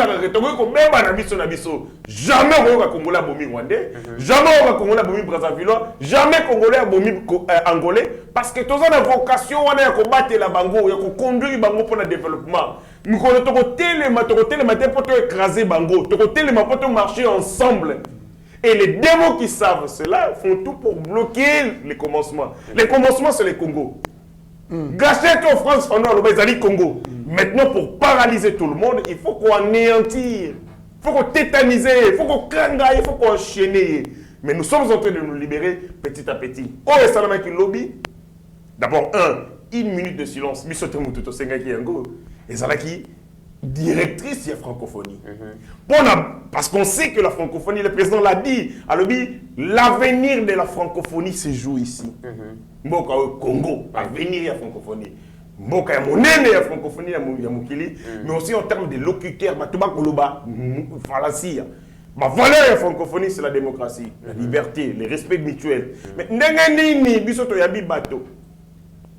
jamais on Congolais bomi rwandais, jamais on Congolais bomi brazzavillois, jamais Congolais bomi angolais, parce que tous ont vocation on a combattre la bango, il y a conduire bango pour le développement. Nous connaissons tellement pour écraser bango, tellement pour marcher ensemble. Et les démons qui savent cela font tout pour bloquer les commencements. Les commencements c'est le Congo. Gâcher en France pendant le Congo. Maintenant, pour paralyser tout le monde, il faut qu'on anéantir, il faut qu'on tétaniser, il faut qu'on crangaille, il faut qu'on enchaîner. Mais nous sommes en train de nous libérer petit à petit. Oh, et ça n'a lobby. D'abord, une minute de silence. Et ça qui directrice de la francophonie. Parce qu'on sait que la francophonie, le président l'a dit, l'avenir de la francophonie se joue ici. Mboka au Congo, l'avenir de la francophonie. Mboka ya monene ya francophonie ya mokili, mais aussi en termes de locuteurs, batuba koloba, fallacie. Ma valeur de francophonie, c'est la démocratie, la liberté, le respect mutuel. Mais n'engani bisoto yabi bato.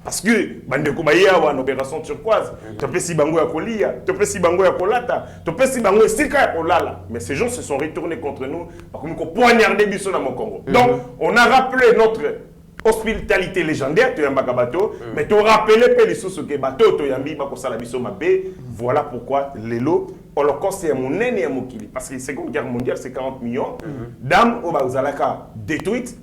Parce que bandeko baya wa en opération turquoise, topé si bango ya kolia, topé si bango ya kolata, topé si bango esika ya kolala. Mais ces gens se sont retournés contre nous parce qu'on poignardé biso dans mon Congo. Donc on a rappelé notre hospitalité légendaire, mais tu rappelé que les sous que bateau toyambi bakosala biso mabe. Voilà pourquoi lelo Holocauste est mon nene et mon kili. Parce que la Seconde Guerre mondiale c'est 40 millions d'âmes au Baouzalaka détruites.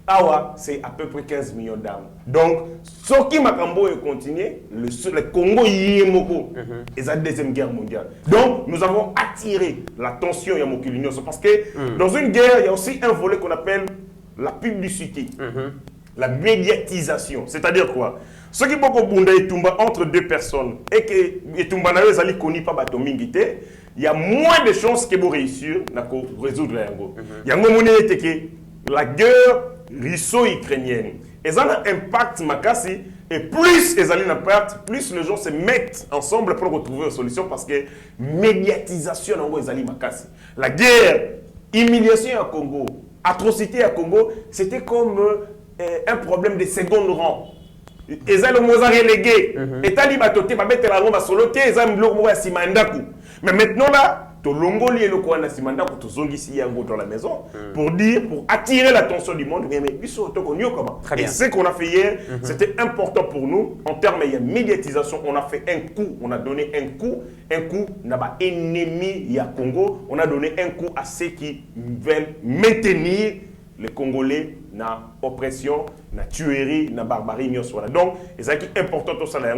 Awa, c'est à peu près 15 millions d'âmes. Donc, ce qui m'a continué, le Congo y est moko. Et c'est la Deuxième Guerre mondiale. Donc, nous avons attiré l'attention à Mokili parce que dans une guerre, il y a aussi un volet qu'on appelle la publicité, la médiatisation. C'est-à-dire quoi? Ce qui beaucoup bunda etumba entre deux personnes et que etumba na yo ali koni pa bato mingité, il y a moins de chances que vous réussir na résoudre yango. Yango moni était que la guerre russo-ukrainienne, ils ont un impact makasi et plus ils ont un impact, plus les gens se mettent ensemble pour retrouver une solution parce que médiatisation en ils ont makasi. La guerre, humiliation à Congo, atrocité à Congo, c'était comme un problème de second rang. Ils ont le Mozart relégué. Et tali batoté, ba mettre la Roma solo, ils ont bloqué moi simandaku. Mais maintenant là, Tolongoli et le Kouana Simanda pour Tozongisi Yango dans la maison pour attirer l'attention du monde. Mais Très bien. Et ce qu'on a fait hier, c'était important pour nous en termes de médiatisation. On a fait un coup, on a donné un coup n'a pas ennemi il y a Congo. On a donné un coup à ceux qui veulent maintenir les Congolais na oppression, na tuerie, na barbarie, donc c'est qui important tout ça là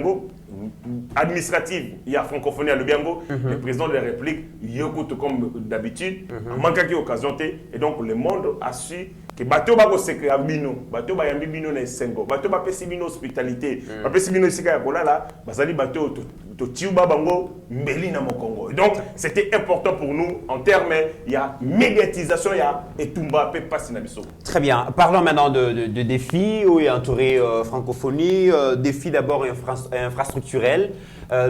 administrative, il y a francophonie à Lubiango, le président de la République, il écoute comme d'habitude, manque qui occasion et donc le monde a su que bateau ba ko secret abino, bateau ba yambi bino na sengo, bateau ba pesi bino hospitalité, ba pesi bino sika ya kolala, bazali bateau to tiuba bango mbeli na Mokongo. Donc c'était important pour nous en termes il y a médiatisation, il y a etumba pe passi na biso. Très bien. Parlons maintenant de défis où est entouré francophonie, défis d'abord infrastructurels.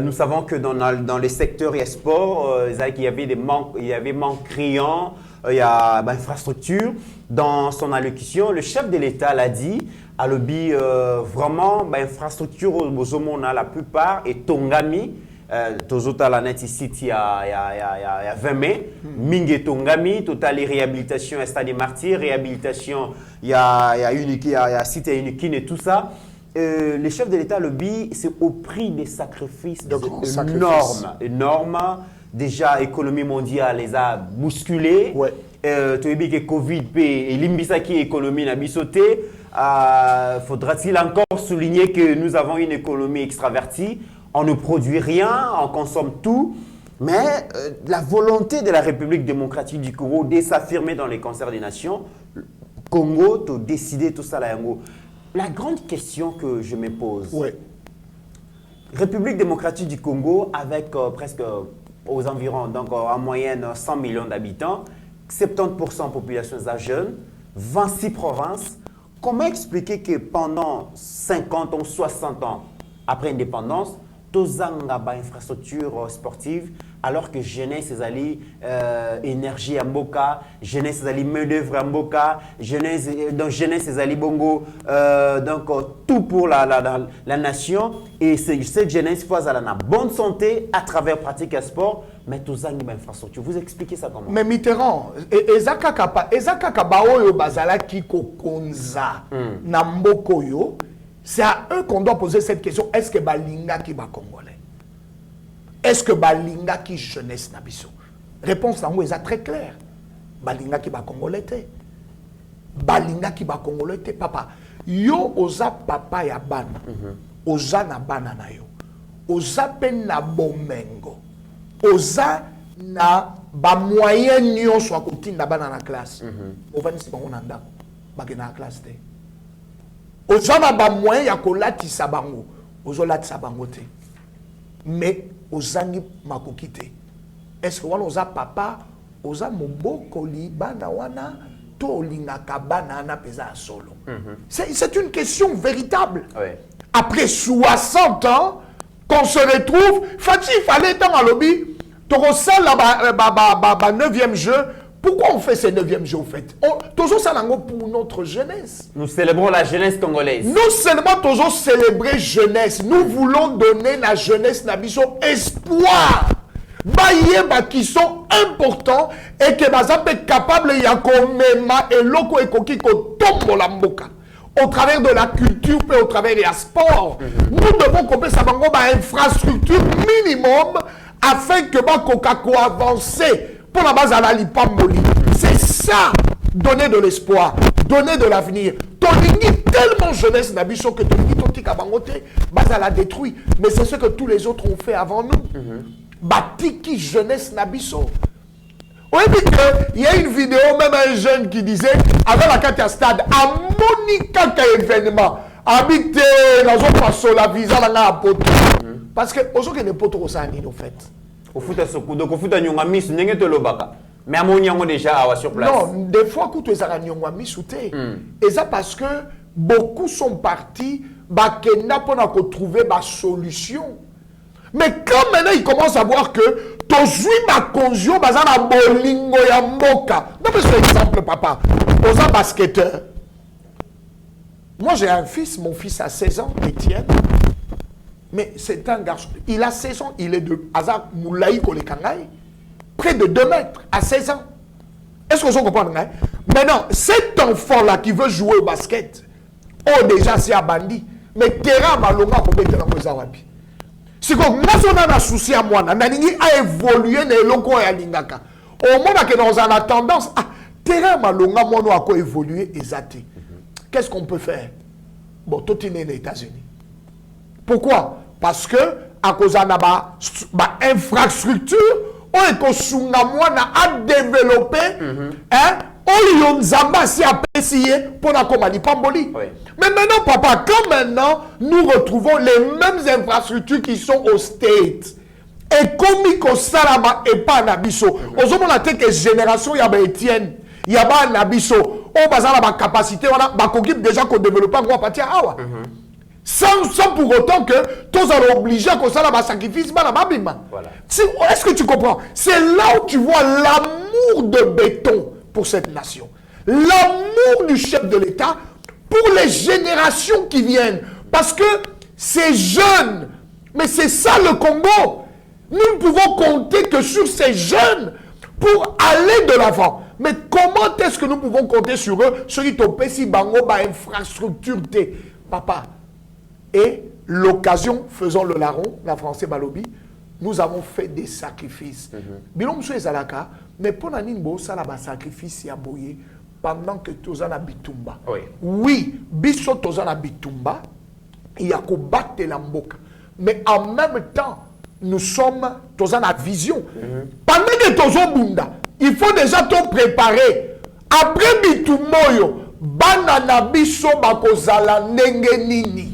Nous savons que dans les secteurs et sport, il y avait manque criant, il y a infrastructure. Dans son allocution, le chef de l'État l'a dit, à l'objet vraiment infrastructure au la plupart et Tongami. Tozota la net ici il y a 20 mai, Mingue Tongami, total réhabilitation Stade des Martyrs, réhabilitation il y a Cité Unikin et tout ça. Le chef de l'État le dit, c'est au prix des sacrifices énormes. Déjà, l'économie mondiale les a bousculés. Ouais. Tu as dit que Covid et l'imbisaki économie n'a bisoté. Faudra-t-il encore souligner que nous avons une économie extravertie? On ne produit rien, on consomme tout. Mais la volonté de la République démocratique du Congo de s'affirmer dans les concerts des nations, Congo, tu as décidé tout ça là. La grande question que je me pose, République démocratique du Congo avec presque aux environs, donc en moyenne 100 millions d'habitants, 70% population jeune, 26 provinces. Comment expliquer que pendant 50 ans, 60 ans après l'indépendance, tozanga ba infrastructure sportive, alors que jeunesse ezali énergie à Mboka, jeunesse ezali main-d'œuvre à Mboka, jeunesse ezali bongo, donc tout pour la nation. Et cette jeunesse faut avoir une bonne santé à travers pratique et sport, mais tozanga ba infrastructure. Vous expliquez ça comment? Mais Mitterrand, ezaka kabaoyo bazala kiko konza na mbokoyo. C'est à eux qu'on doit poser cette question. Est-ce que Balinga qui va congolais? Est-ce que Balinga qui jeunesse nabiso? Réponse en haut est très claire. Balinga qui va congolais. Balinga qui va congolais. Papa, yo oza papa ya bana. Oza na bana na yo. Oza pen na bomengo. Oza na ba moyen nyo soit côté na bana na classe. Ovani si bango na ndako. Bagena na classe te. Ozana ba moyen ya kolatisa bango, ozolatisa bango te. Mais ozangi makoki te. Est-ce que wana oza papa, oza moboko li bana wana to lingaka bana na pesa solo. C'est une question véritable. Ouais. Après 60 ans, qu'on se retrouve, il fallait tant à lobby, Torosa la 9e jeu. Pourquoi on fait ce 9e jeu, au fait? Toujours ça pour notre jeunesse. Nous célébrons la jeunesse congolaise. Nous seulement toujours célébrer jeunesse. Nous voulons donner la jeunesse nabiso espoir. Bayeba qui sont importants et que bazapé capable y a komema et loko et koki ko tombo la mboka. Au travers de la culture et au travers des sports. Nous devons couper sa bango ba infrastructure minimum afin que ba kokako avancer. Pour la base à la lipamboli. C'est ça, donner de l'espoir, donner de l'avenir. Tolingi tellement jeunesse nabiso que Tolingi Totika Bangote, base à la détruit. Mais c'est ce que tous les autres ont fait avant nous. Batiki jeunesse nabiso. Oui, il y a une vidéo, même un jeune qui disait, avec la carte à stade, à Monica événement, habité dans un passo, la visa, la poto. Parce que, aujourd'hui, les potos au Sani, en fait. Au foot à Soko, donc au foot à Nyongamis, n'est-ce pas mais à mon yango déjà sur place. Non, des fois, quand tu as Nyongamis souté. Et ça parce que beaucoup sont partis, Bakena pour trouver ma solution. Mais quand maintenant ils commencent à voir que Tozui ma conjo, bazana bolingo ya mboka. Non, mais c'est exemple, papa. Osa basketteur. Moi, j'ai un fils, mon fils a 16 ans, Étienne. Mais c'est un garçon. Il a 16 ans, il est de Hazard Moulaï Kolekangai. près de 2 mètres à 16 ans. Est-ce que vous comprenez? Maintenant, cet enfant-là qui veut jouer au basket, oh déjà c'est un bandit, mais terrain malonga pour mettre dans les awapi. C'est comme nous on a un souci à moi, naningi a évolué dans le loko ya lingaka. Au moment que nous avons tendance à terrain malonga moi nous a quoi évolué exacté. Qu'est-ce qu'on peut faire? Bon, tout est né aux États-Unis. Pourquoi? Parce que à cause de la infrastructure, on est a développé on si apprécié pour la commande Pamboli. Mais maintenant, papa, quand maintenant nous retrouvons les mêmes infrastructures qui sont aux States, et comme au Salama et pas à Nabiso, aux hommes on a que génération, il y a Etienne, il y a Nabiso, on a la capacité, on a déjà qu'on développe un gros parti à Awa. Sans pour autant que tous allons obliger qu'on s'en a sacrifice. Voilà. Est-ce que tu comprends? C'est là où tu vois l'amour de béton pour cette nation. L'amour du chef de l'État pour les générations qui viennent. Parce que ces jeunes, mais c'est ça le Congo. Nous ne pouvons compter que sur ces jeunes pour aller de l'avant. Mais comment est-ce que nous pouvons compter sur eux? Sur Itopesi Bango, infrastructure, papa. Et l'occasion, faisant le larron, la français Balobi, nous avons fait des sacrifices. Bilom Sou Ezalaka, mais pour Nanimbo, ça a sacrifice à Boye pendant que Tozan a Bitumba. Oui, Biso Tozan a Bitumba, il y a qu'au battre la mboka. Mais en même temps, nous sommes Tozan a vision. Pendant que Tozan Bunda, il faut déjà te préparer. Après Bitumboyo, Banana Biso Bakozala Nengenini.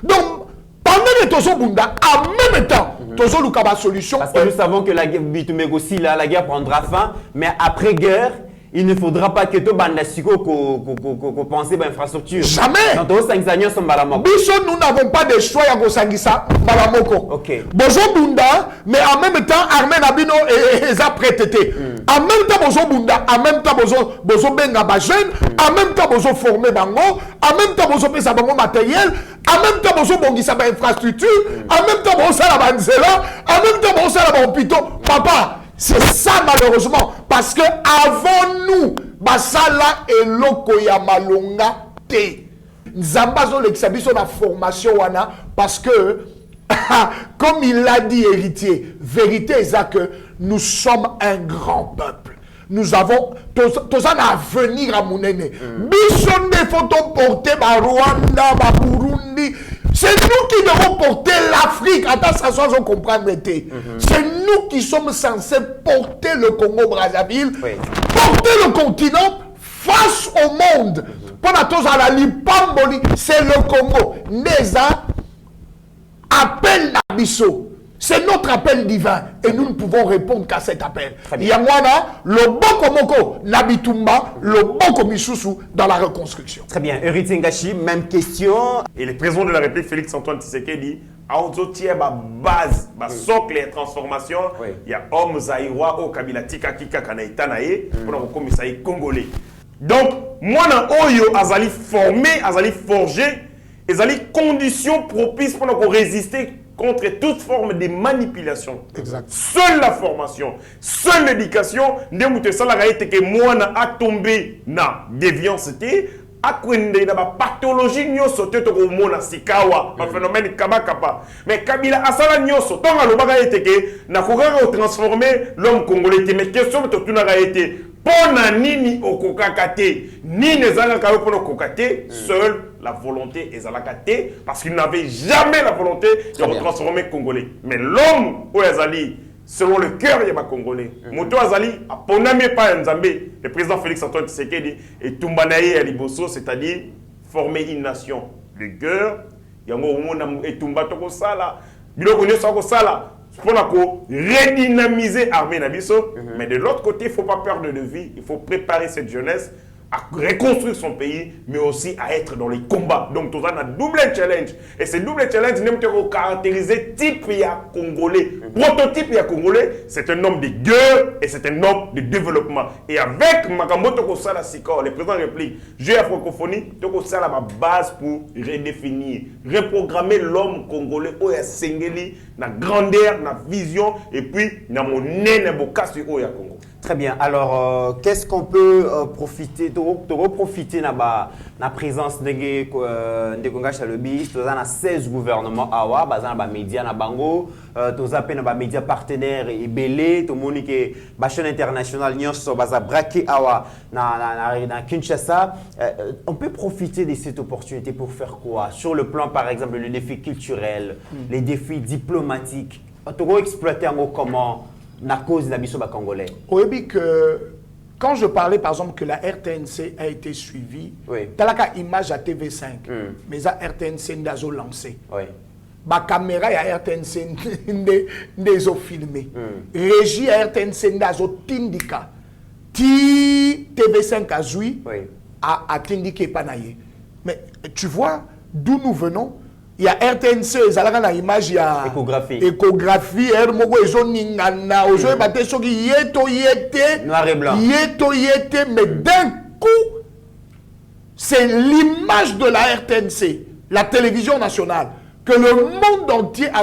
Donc, pendant que Tozo Bunda, en même temps, Tozo Lukaba solution. Parce que nous savons que la guerre Bitumegossi, la guerre prendra fin, mais après-guerre, il ne faudra pas que tout bandasiko qu'on pense à l'infrastructure. Jamais. Dans tous les années, nous n'avons pas de choix à Gosangisa, Balamoko. Ok. Bozo Bunda, mais en même temps, Armen Abino et Zaprétété. En même temps, Bozo Bunda, en même temps, Bozo Benga Bajen, en même temps, Bozo formé Bango, en même temps, Bozo Pesa Bango matériel, en même temps, Bozo Bongisa infrastructure, en même temps, Bozo la Banzela, en même temps, Bozo la Bampito. Papa, c'est ça malheureusement. Parce que avant nous, Basala et Lokoya Malonga T. Zambazo l'exabition la formation wana parce que comme il l'a dit héritier, vérité est que nous sommes un grand peuple. Nous avons tous un avenir à Mounene. Bishonde faut porter ba Rwanda, ba Burundi. C'est nous qui devons porter l'Afrique. Attends, ça soit on comprend. C'est nous qui sommes censés porter le Congo-Brazzaville, porter le continent face au monde. Pendant tous à la Lipamboli, c'est le Congo. Neza appelle Nabiso. C'est notre appel divin et nous ne pouvons répondre qu'à cet appel. Yangwana, le Boko Moko, Nabitumba, le Boko Misusu dans la reconstruction. Très bien. Héritier Ngachi, même question. Et le président de la République, Félix-Antoine Tshisekedi, a aussi ma base, ma socle et transformation. Il y a homme Zaïrois au Kabila Tika Kika Kanaïtanaï pour le commissaire congolais. Donc, moi, Oyo, Azali formé, Azali forgé, Azali conditions propices pour nous résister contre toute forme de manipulation. Exact. Seule la formation, seule l'éducation, ndemute salaka que moi a tombé na déviance a kwende na pathologie nyoso te to mona sikawa un phénomène kaba. Mais Kabila asala nyoso tonga lobaka que na kokaka transformer l'homme congolais mais question to tunaka été pona nini okokakate nini ezalaka pona kokate seule la volonté ezalakate parce qu'il n'avait jamais la volonté de retransformer Congolais. Mais l'homme où Ezali, selon le cœur de ma Congolais, Moto Azali a ponamé pas Nzambé, le président Félix-Antoine Tshisekedi et Tumbanaye Aliboso, c'est-à-dire former une nation. Le cœur, yango mona et Tumba toko sala, biloko nyosako sala. Pour redynamiser l'armée Nabiso, mais de l'autre côté, il ne faut pas perdre de vue, il faut préparer cette jeunesse à reconstruire son pays, mais aussi à être dans les combats. Donc, tout ça, a un double challenge. Et ce double challenge, nous avons caractérisé type Congolais. Prototype Congolais, c'est un homme de guerre et c'est un homme de développement. Et avec Makambo Toko Sala Sikor, le président de la République, j'ai la francophonie, Toko Sala ma base pour redéfinir, reprogrammer l'homme congolais, où il y a Sengeli, la grandeur, la vision, et puis, il y a mon nez, il y a Congo. Très bien. Alors, qu'est-ce qu'on peut profiter, de reprofiter de la présence de Konga Chalobi, dans 16 gouvernements awa, dans les médias na bango, dans les médias partenaires et belé, tout le monde qui est chaîne internationale, nyonso baza braqué awa na Kinshasa. On peut profiter de cette opportunité pour faire quoi? Sur le plan, par exemple, le défi culturel, les défis diplomatiques. On peut exploiter en gros comment? La cause de la biso congolais. Oui, que quand je parlais par exemple que la RTNC a été suivie, t'as la image à TV5, mais la RTNC n'a pas lancé. La caméra à RTNC n'a pas filmé. Régie à RTNC n'a pas tindika. TV5 a joué à tindika panaye. Mais tu vois d'où nous venons. Il y a RTNC, il y a l'image, il y a échographie, noir et blanc. Mais d'un coup, c'est l'image de la RTNC, la télévision nationale, que le monde entier a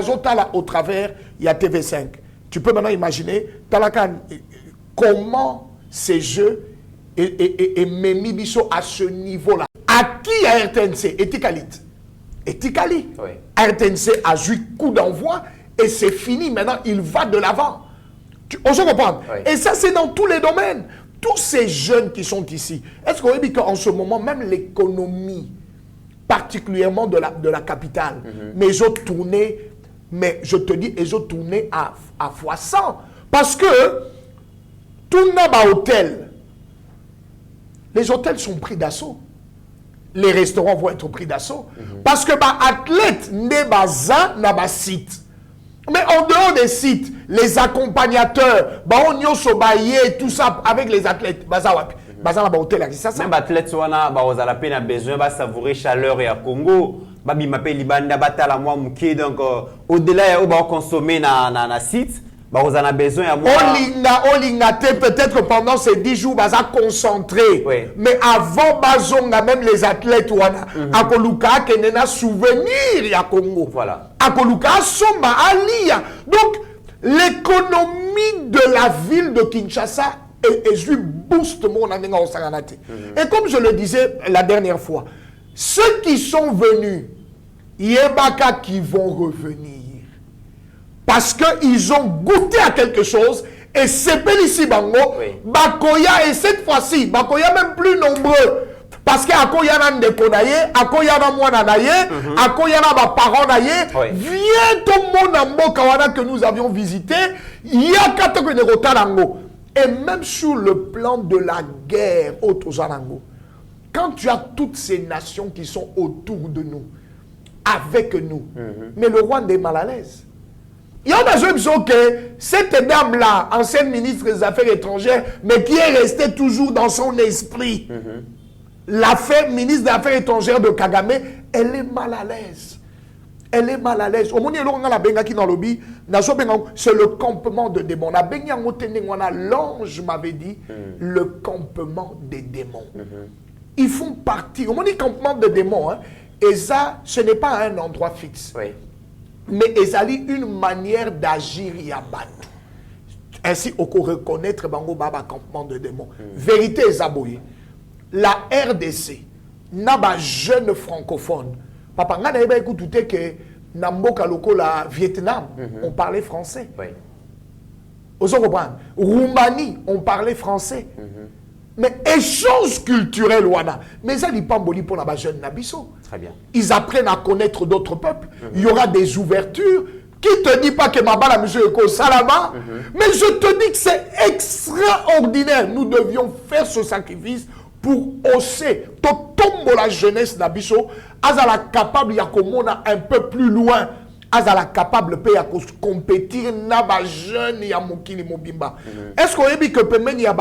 au travers, il y a TV5. Tu peux maintenant imaginer comment ces jeux et Memi Bisso à ce niveau-là. À qui a RTNC? Etikalit. Et Tikali, RTNC a joué coup d'envoi et c'est fini. Maintenant, il va de l'avant. On se comprend. Et ça, c'est dans tous les domaines. Tous ces jeunes qui sont ici. Est-ce qu'on dit qu'en ce moment, même l'économie, particulièrement de la capitale, mais ils ont tourné, mais je te dis, ils ont tourné à x100. Parce que tout le hôtel, les hôtels sont pris d'assaut. Les restaurants vont être pris d'assaut. Parce que athlètes n'est pas un site. Mais en dehors des sites, les accompagnateurs, tout ça avec les athlètes, même athlètes ont besoin de savourer chaleur et à Congo. Donc au-delà de consommer na site, vous en avez besoin à moi. Peut-être pendant ces 10 jours, vous concentré. Mais avant, même les athlètes, Akoluka, qui n'a souvenir à Congo. Voilà. Akoluka, Somba, Alia. Donc, l'économie de la ville de Kinshasa est boost mon Et comme je le disais la dernière fois, ceux qui sont venus, Yebaka qui vont revenir. Parce qu'ils ont goûté à quelque chose et c'est ici Bango, Bakoya, et cette fois-ci, Bakoya même plus nombreux. Parce qu'Akoya n'a pas de Akoya n'a pas de Akoya n'a pas parents naye. Viens tout le monde en Bokawana que nous avions visité, il y a 4 ans. Et même sur le plan de la guerre au Tozanango, quand tu as toutes ces nations qui sont autour de nous, avec nous, mais le Rwanda est mal à l'aise. Il y a des gens que cette dame-là, ancienne ministre des Affaires étrangères, mais qui est restée toujours dans son esprit, l'affaire ministre des Affaires étrangères de Kagame, elle est mal à l'aise. Elle est mal à l'aise. Au moment où c'est le campement de démons. L'ange m'avait dit le campement des démons. Ils font partie. Au moment du campement de démons, et ça, ce n'est pas un endroit fixe. Mais ils une manière d'agir Yabat. Ainsi, on peut reconnaître Bango Baba campement de démons. Vérité Zaboye. La RDC, n'a pas jeune francophone. Papa, on a écouté que Namboka Loko, la Vietnam, on parlait français. Vous comprenez? Roumanie, on parlait français. Mais échange culturel, Wana. Mais ça, il pas pour la jeune Nabiso. Très bien. Ils apprennent à connaître d'autres peuples. Il y aura des ouvertures. Qui te dit pas que ma balle à monsieur Eko Salama? Mais je te dis que c'est extraordinaire. Nous devions faire ce sacrifice pour hausser tomber la jeunesse Nabiso. Azala capable, il y a un peu plus loin. Azala capable de compétir. Naba jeune, il y a Mokili Mobimba. Est-ce qu'on a dit que Pemen y a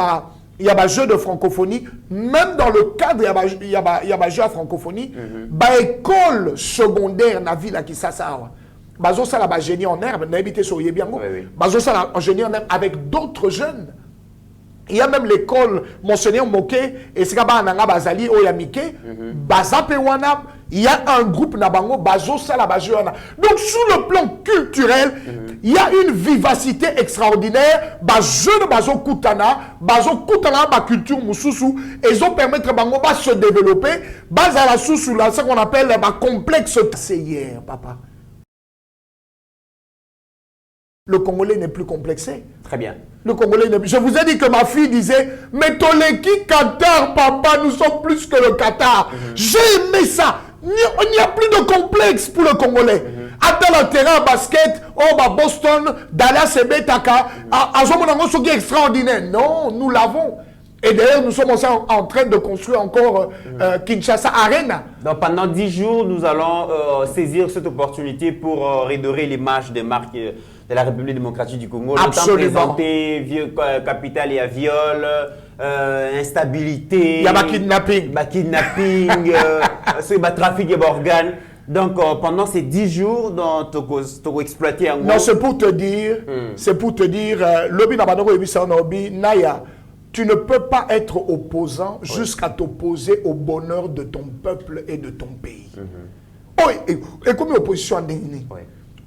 il y a des jeux de francophonie, même dans le cadre, il y a des jeux à francophonie, bah école secondaire na ville qui ça bazo ça la génie en herbe, n'habité sur Yebiango, bazo ça la génie en herbe avec d'autres jeunes. Il y a même l'école Monseigneur Moké et Sikaba Nanga Bazali Oyamike, Bazapewana, il y a un groupe Nabango, Bazo Salabajuana. Donc, sur le plan culturel, il y a une vivacité extraordinaire. Bazo Bazo Koutana, ba culture Moussousou, et ils ont permettre Bango de se développer. Bazala Soussou, là, ce qu'on appelle le complexe. C'est hier, papa. Le Congolais n'est plus complexé. Très bien. Le Congolais n'est plus... Je vous ai dit que ma fille disait, mais Toleki Qatar, papa, nous sommes plus que le Qatar. J'ai aimé ça. Il n'y a plus de complexe pour le Congolais. Attends le terrain basket, Boston, Dallas et Betaka, ce qui est extraordinaire. Non, nous l'avons. Et d'ailleurs, nous sommes aussi en train de construire encore Kinshasa Arena. Donc pendant 10 jours, nous allons saisir cette opportunité pour redorer l'image des marques de la République démocratique du Congo. Absolument. Longtemps présenté, capitale et à viol, instabilité. Il y a ma kidnapping. Trafic d'organes. Donc pendant ces 10 jours, tu as exploité en gros. Non, c'est pour te dire, Lobi Nabadoko Ebisanobi, Naya. Tu ne peux pas être opposant jusqu'à t'opposer au bonheur de ton peuple et de ton pays. Oh, et comme opposition en déni.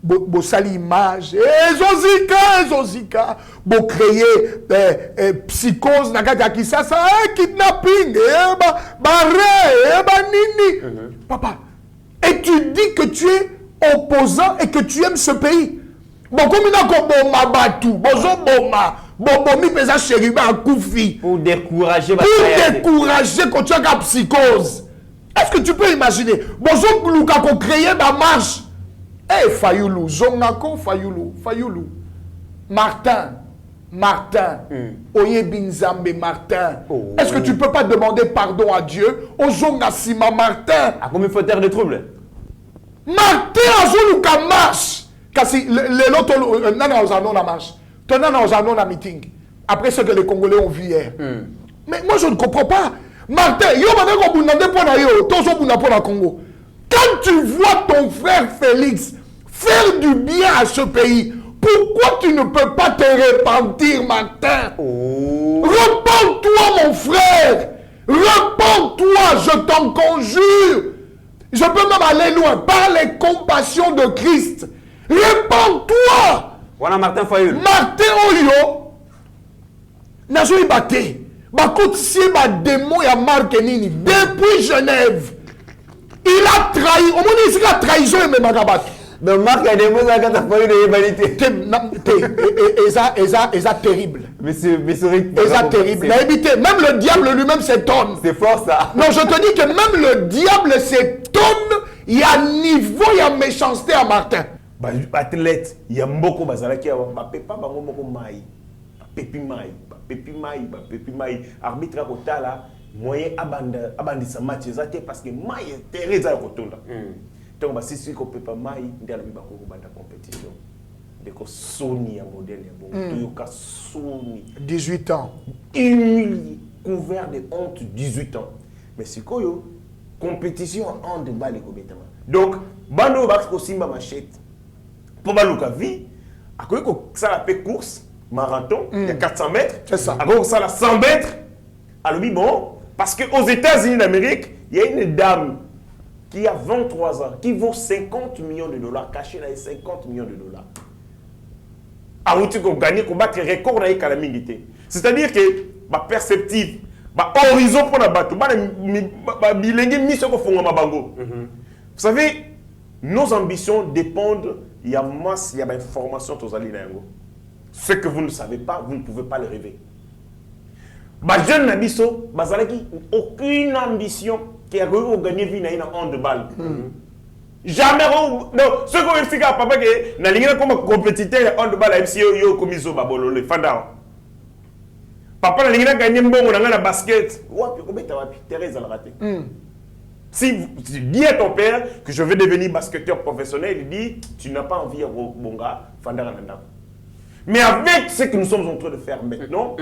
Bo sali image, ezozika, bo créer psychose, nakati ça, kidnapping, nini. Papa, et tu dis que tu es opposant et que tu aimes ce pays. Bon, comme il y a comme Mabatu, bozo boma. Bobomi pesa chériba en koufi. Pour décourager quand tu as la psychose. Est-ce que tu peux imaginer? Bonjour, Luka, qu'on crée ma marche. Eh, Fayoulou, Zongako, Fayoulou. Martin. Oye Binzambe, Martin. Est-ce que tu peux pas demander pardon à Dieu? Ozongasima, Martin. À combien faut faire de troubles? Martin, Azoluka marche. Kasi, le loto, nana, ozano la marche. Tenant dans un meeting, après ce que les Congolais ont vu hier. Mais moi, je ne comprends pas. Martin, quand tu vois ton frère Félix faire du bien à ce pays, pourquoi tu ne peux pas te repentir, Martin? Repends-toi, mon frère. Repends-toi, je t'en conjure. Je peux même aller loin par les compassions de Christ. Repends-toi. Voilà Martin Fayoul. Martin Oyo, nazo ibate, bakotisie ba démon ya Marc Nini depuis Genève. Il a trahi. Au moins il a trahison et même Magabat. Donc Marc a des mots à Martin Fayoul de humanité. Eza terrible. Monsieur Eza terrible. Même le diable lui-même s'étonne. C'est fort ça. Non, je te dis que même le diable s'étonne. Il y a un niveau, il y a méchanceté à Martin. Athlète, il y a beaucoup bazalaki pepa bango moko mai. Pepi mai. Arbitre kotala moyen abandisa match ezate parce que mai tereza kotonda. Donc ba sisi ko pepa mai ndala bi bako banda compétition. De ko Sony ya modèle ya bon. Toyoka Sony 18 ans. Humilié, couvert de honte 18 ans. Mais sikoyo compétition en handball et kobetama. Donc bando bako simba machette. Pour Balouka vie, à quoi ça la course, marathon, il y a 400 mètres. C'est ça. À quoi ça la 100 mètres. Alors, bon, parce qu'aux États-Unis d'Amérique, il y a une dame qui a 23 ans, qui vaut 50 millions de dollars, cachée dans les 50 millions de dollars. À où tu peux gagner, combattre record dans les calamités. C'est-à-dire que, ma perceptive, ma horizon pour la battre, ma bilingue, mission qu'on fait ma bango. Vous savez, nos ambitions dépendent. Il y a masse, il y a information aux alliés. Ce que vous ne savez pas, vous ne pouvez pas le rêver. Jeune Nabiso, aucune ambition qui a gagné vie dans un handball. Jamais. Non, ce qu'on explique à papa que na linga comme compétiteur handball à MCO yo komiso babolo le fanda. Papa na linga gagné mbongo na basket. Wapi kobeta wapi Thérèse la raté. Si tu dis à ton père que je veux devenir basketteur professionnel, il dit tu n'as pas envie à Bonga, Fandara Nanda. Mais avec ce que nous sommes en train de faire maintenant,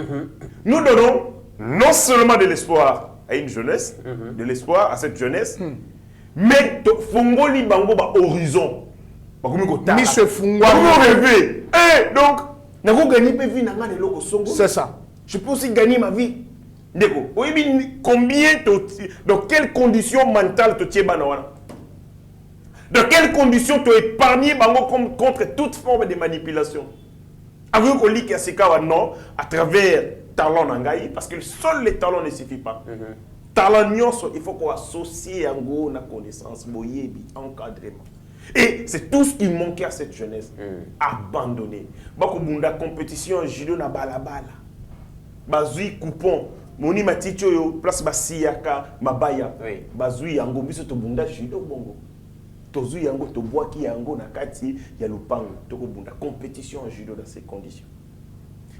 nous donnons non seulement de l'espoir à une jeunesse, de l'espoir à cette jeunesse, mais fongoli bango ba horizon. Mi se fungwa. Rêver. Et donc, n'ako gagner ma vie n'anga de loko songo. C'est ça. Je peux aussi gagner ma vie. D'accord. Combien, dans quelles conditions mentales te tiens banawana? Dans quelles conditions tu épargné bango contre toute forme de manipulation? Avec qu'on lit qu'il y a non, à travers talent nangai, parce que seul les talents ne suffit pas. Talent il faut qu'on associe à la connaissance, boyebi, encadrement. Et c'est tout ce qui manquait à cette jeunesse. Abandonné. Bako bunda compétition judo na balabala. Bazui coupon. Moni maticho yo place basiyaka mabaya. Bazui yango biso to bunda judo bongo. Tozui yango to boaki yango na kati ya lupango. To bunda compétition en judo dans ces conditions.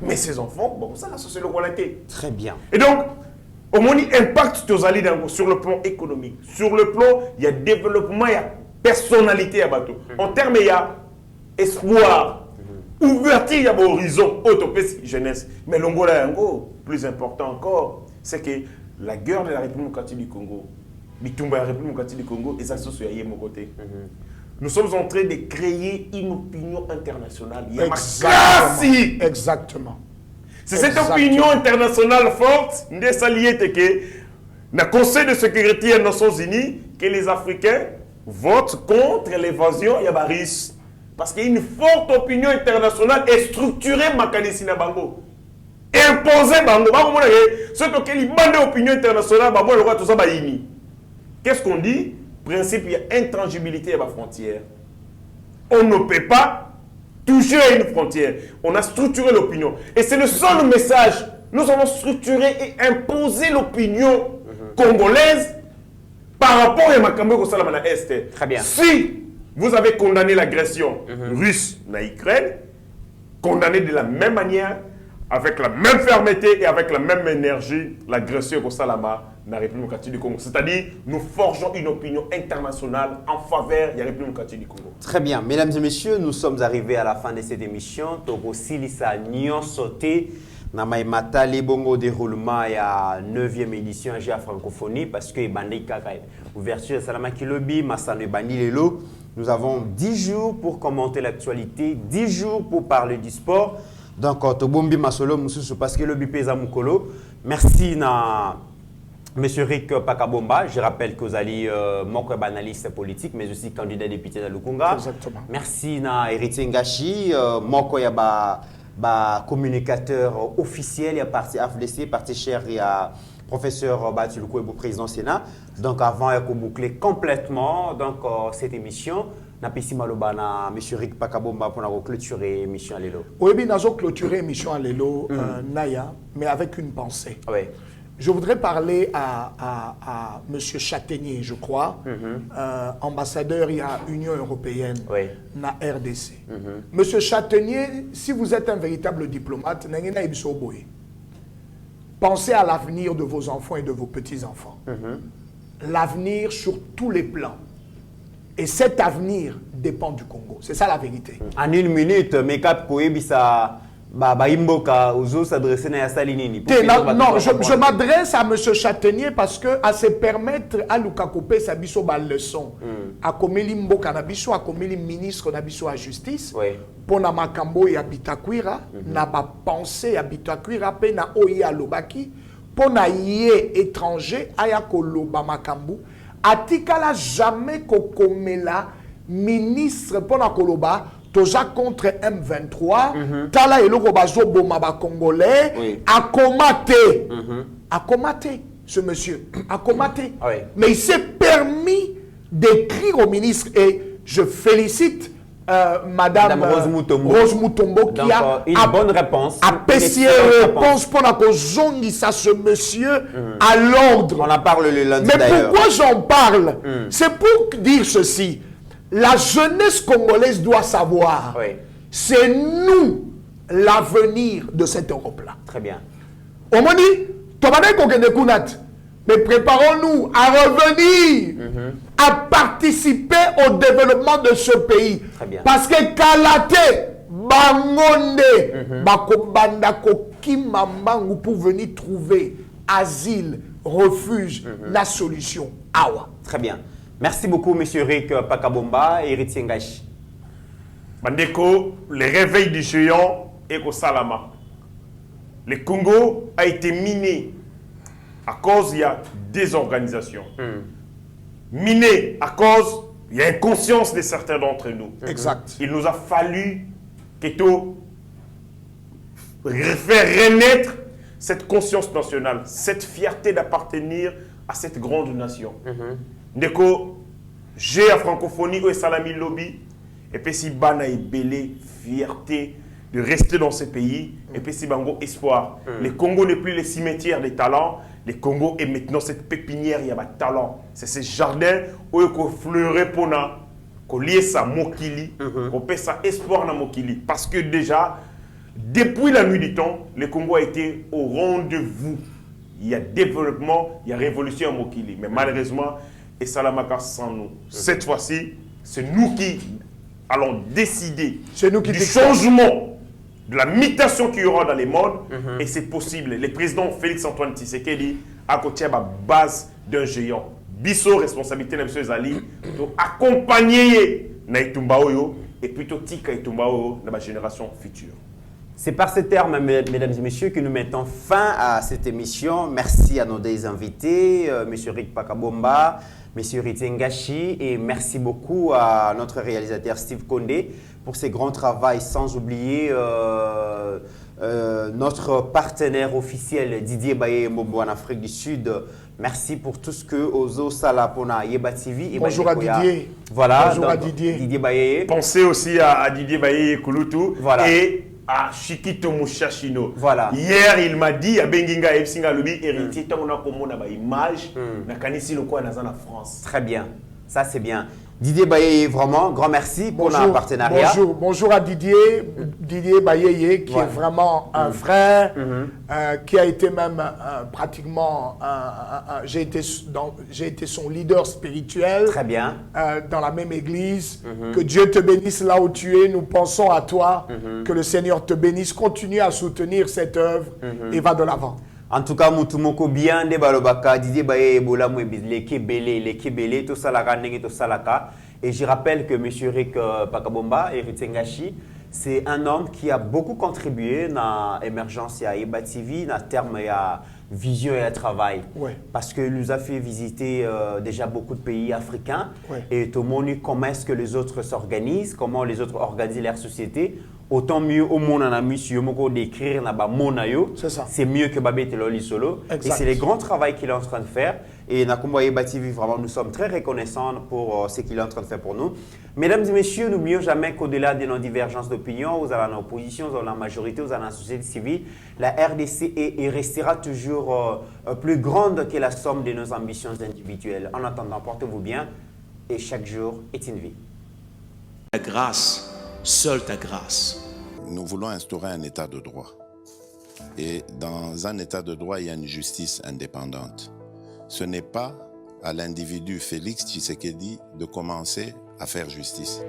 Mais ces enfants, bon ça la société qualité. Très bien. Et donc au moins impact sur le plan économique, sur le plan il y a développement, il y a personnalité à bateau. En termes, il y a espoir, ouverture, il y a horizon, autopsie, jeunesse. Mais l'Angola, plus important encore, c'est que la guerre de la République démocratique du Congo, Bitumba, la République démocratique du Congo, et ça, c'est à mon côté. Nous sommes en train de créer une opinion internationale. Exactement. C'est cette opinion internationale forte, que le Conseil de sécurité des Nations Unies, que les Africains votent contre l'évasion Yabaris. Parce qu'il y a une forte opinion internationale et structurée Makanisina Bango. Imposée Bango. C'est que les bandes d'opinion internationale, qu'est-ce qu'on dit? Principe, il y a intangibilité à la frontière. On ne peut pas toucher à une frontière. On a structuré l'opinion. Et c'est le seul message. Nous avons structuré et imposé l'opinion congolaise par rapport à Makambo Salamana Est. Très bien. Si vous avez condamné l'agression russe en Ukraine, condamné de la même manière, avec la même fermeté et avec la même énergie, l'agression au Salama dans la République démocratique du Congo. C'est-à-dire, nous forgeons une opinion internationale en faveur de la République démocratique du Congo. Très bien. Mesdames et messieurs, nous sommes arrivés à la fin de cette émission. Togo Silisa Nyon Sauté. Namaimata les bongo déroulement il y a 9e édition à la francophonie parce que bandé kaka ouverture Salama Kilobi Massano Bani Lelo. Nous avons 10 jours pour commenter l'actualité, 10 jours pour parler du sport. Donc Tobombi Masolo Moussou parce que le bipeza Mukolo. Merci na Monsieur Rick Pakabomba. Je rappelle que vous allez mon analyste politique mais aussi candidat député de Lukunga. Exactement. Merci na Héritier Ngachi moko yaba communicateur officiel, il y a parti AFDC, parti cher, il y a professeur Batuluko, président Sénat. Donc avant, il y a boucler complètement donc, cette émission. Napisi Malobana, M. Rick Pakabomba pour clôturer l'émission à l'élo. Oui, nous avons clôturé l'émission à l'élo, Naya, mais avec une pensée. Oui. Je voudrais parler à M. Châtaignier, je crois, ambassadeur, il y a Union européenne, na RDC. M. Châtaignier, si vous êtes un véritable diplomate, pensez à l'avenir de vos enfants et de vos petits-enfants. L'avenir sur tous les plans. Et cet avenir dépend du Congo. C'est ça la vérité. En une minute, Mekap Koebisa... Non, je m'adresse à M. Châtaignier parce que à se permettre à Lukakope sa biso ba leçon à Komeli Mboka na biso à Komeli ministre na biso à justice pour na makambo ya Bitakwira na ba pensée ya Bitakwira pe na oyi alobaki pour na yé étranger aya koloba makambu atikala jamais kokomela ministre pour na koloba Toja contre M23, Tala et Lokobazo Bomaba Congolais, a commaté ce monsieur, a commaté. Mais il s'est permis d'écrire au ministre et je félicite Madame Rose Mutombo qui a une bonne réponse. A pécié réponse pour la ça ce monsieur à l'ordre. On en parle le lundi. Mais pourquoi j'en parle? C'est pour dire ceci. La jeunesse congolaise doit savoir, c'est nous l'avenir de cette Europe-là. Très bien. On m'a dit, mais préparons-nous à revenir, à participer au développement de ce pays. Très bien. Parce que Kalate, Bangonde, Bakobanda, Kokimambangu pour venir trouver asile, refuge, la solution. Awa. Très bien. Merci beaucoup, M. Rick Pakabomba et Héritier Ngashi. Bandeko, le réveil du géant est au Salama. Le Congo a été miné à cause il y a désorganisation. Miné à cause il y a inconscience de certains d'entre nous. Exact. Il nous a fallu faire renaître cette conscience nationale, cette fierté d'appartenir à cette grande nation. Ndeko, j'ai la francophonie au Salami Lobby, et puis si Bana est belé, fierté de rester dans ce pays, et puis si Bango espoir. Le Congo n'est plus le cimetière des talents, le Congo est maintenant cette pépinière, il y a des talents. C'est ce jardin où il faut fleurir pour nous, qu'on lie ça Mokili, qu'on paie ça espoir dans Mokili. Parce que déjà, depuis la nuit du temps, le Congo a été au rendez-vous. Il y a développement, il y a révolution à Mokili. Mais malheureusement, et Salamaka sans nous. Cette fois-ci, c'est nous qui allons décider du changement, de la mutation qu'il y aura dans les mondes. Et c'est possible. Le président Félix-Antoine Tshisekedi a côté à la base d'un géant. Bisso, responsabilité de M. Zali, pour accompagner Naïtumbaoyo et plutôt Tika Itumbaoyo dans la génération future. C'est par ces termes, mesdames et messieurs, que nous mettons fin à cette émission. Merci à nos deux invités, M. Rick Pakabomba, M. Héritier Ngashi, et merci beaucoup à notre réalisateur Steve Kondé pour ses grands travaux, sans oublier notre partenaire officiel Didier Baye Mbombo en Afrique du Sud. Merci pour tout ce que Ozo Salapona Yeba TV. Et Bonjour à Didier. Voilà, bonjour à Didier. Didier Baye. Pensez aussi à Didier Baye Kouloutou. Voilà. Et à Chikito Mouchachino. Voilà. Hier, il m'a dit à Benginga Epsinga Lobi, héritier, tant on a comme on a une image, na kanisi le quoi dans la France. Très bien. Ça, c'est bien. Didier Baye, vraiment, grand merci pour notre partenariat. Bonjour à Didier Baye, qui est vraiment un frère, qui a été même pratiquement, j'ai été son leader spirituel. Très bien. Dans la même église. Que Dieu te bénisse là où tu es. Nous pensons à toi. Que le Seigneur te bénisse. Continue à soutenir cette œuvre et va de l'avant. En tout cas, Moutoumoko bien de Balobaka, Didier Baye, Bola Mouebiz, les Kébélé, tout ça la raneng, tout ça la ka. Et je rappelle que M. Rick Pakabomba, Héritier Ngashi, c'est un homme qui a beaucoup contribué à l'émergence de Yeba TV, dans terme de vision et de travail. Ouais. Parce qu'il nous a fait visiter déjà beaucoup de pays africains. Ouais. Et tout le monde comment est-ce que les autres s'organisent, comment les autres organisent leur société. Autant mieux au monde en a mis sur d'écrire c'est mieux que Babé Teloli Solo. Et c'est le grand travail qu'il est en train de faire. Et Nakumba Yeba TV, vraiment, nous sommes très reconnaissants pour ce qu'il est en train de faire pour nous. Mesdames et messieurs, n'oublions jamais qu'au-delà de nos divergences d'opinion, vous avez l'opposition, vous avez la majorité, vous avez la société civile, la RDC est et restera toujours plus grande que la somme de nos ambitions individuelles. En attendant, portez-vous bien et chaque jour est une vie. Ta grâce, seule ta grâce. Nous voulons instaurer un état de droit. Et dans un état de droit, il y a une justice indépendante. Ce n'est pas à l'individu Félix Tshisekedi de commencer à faire justice.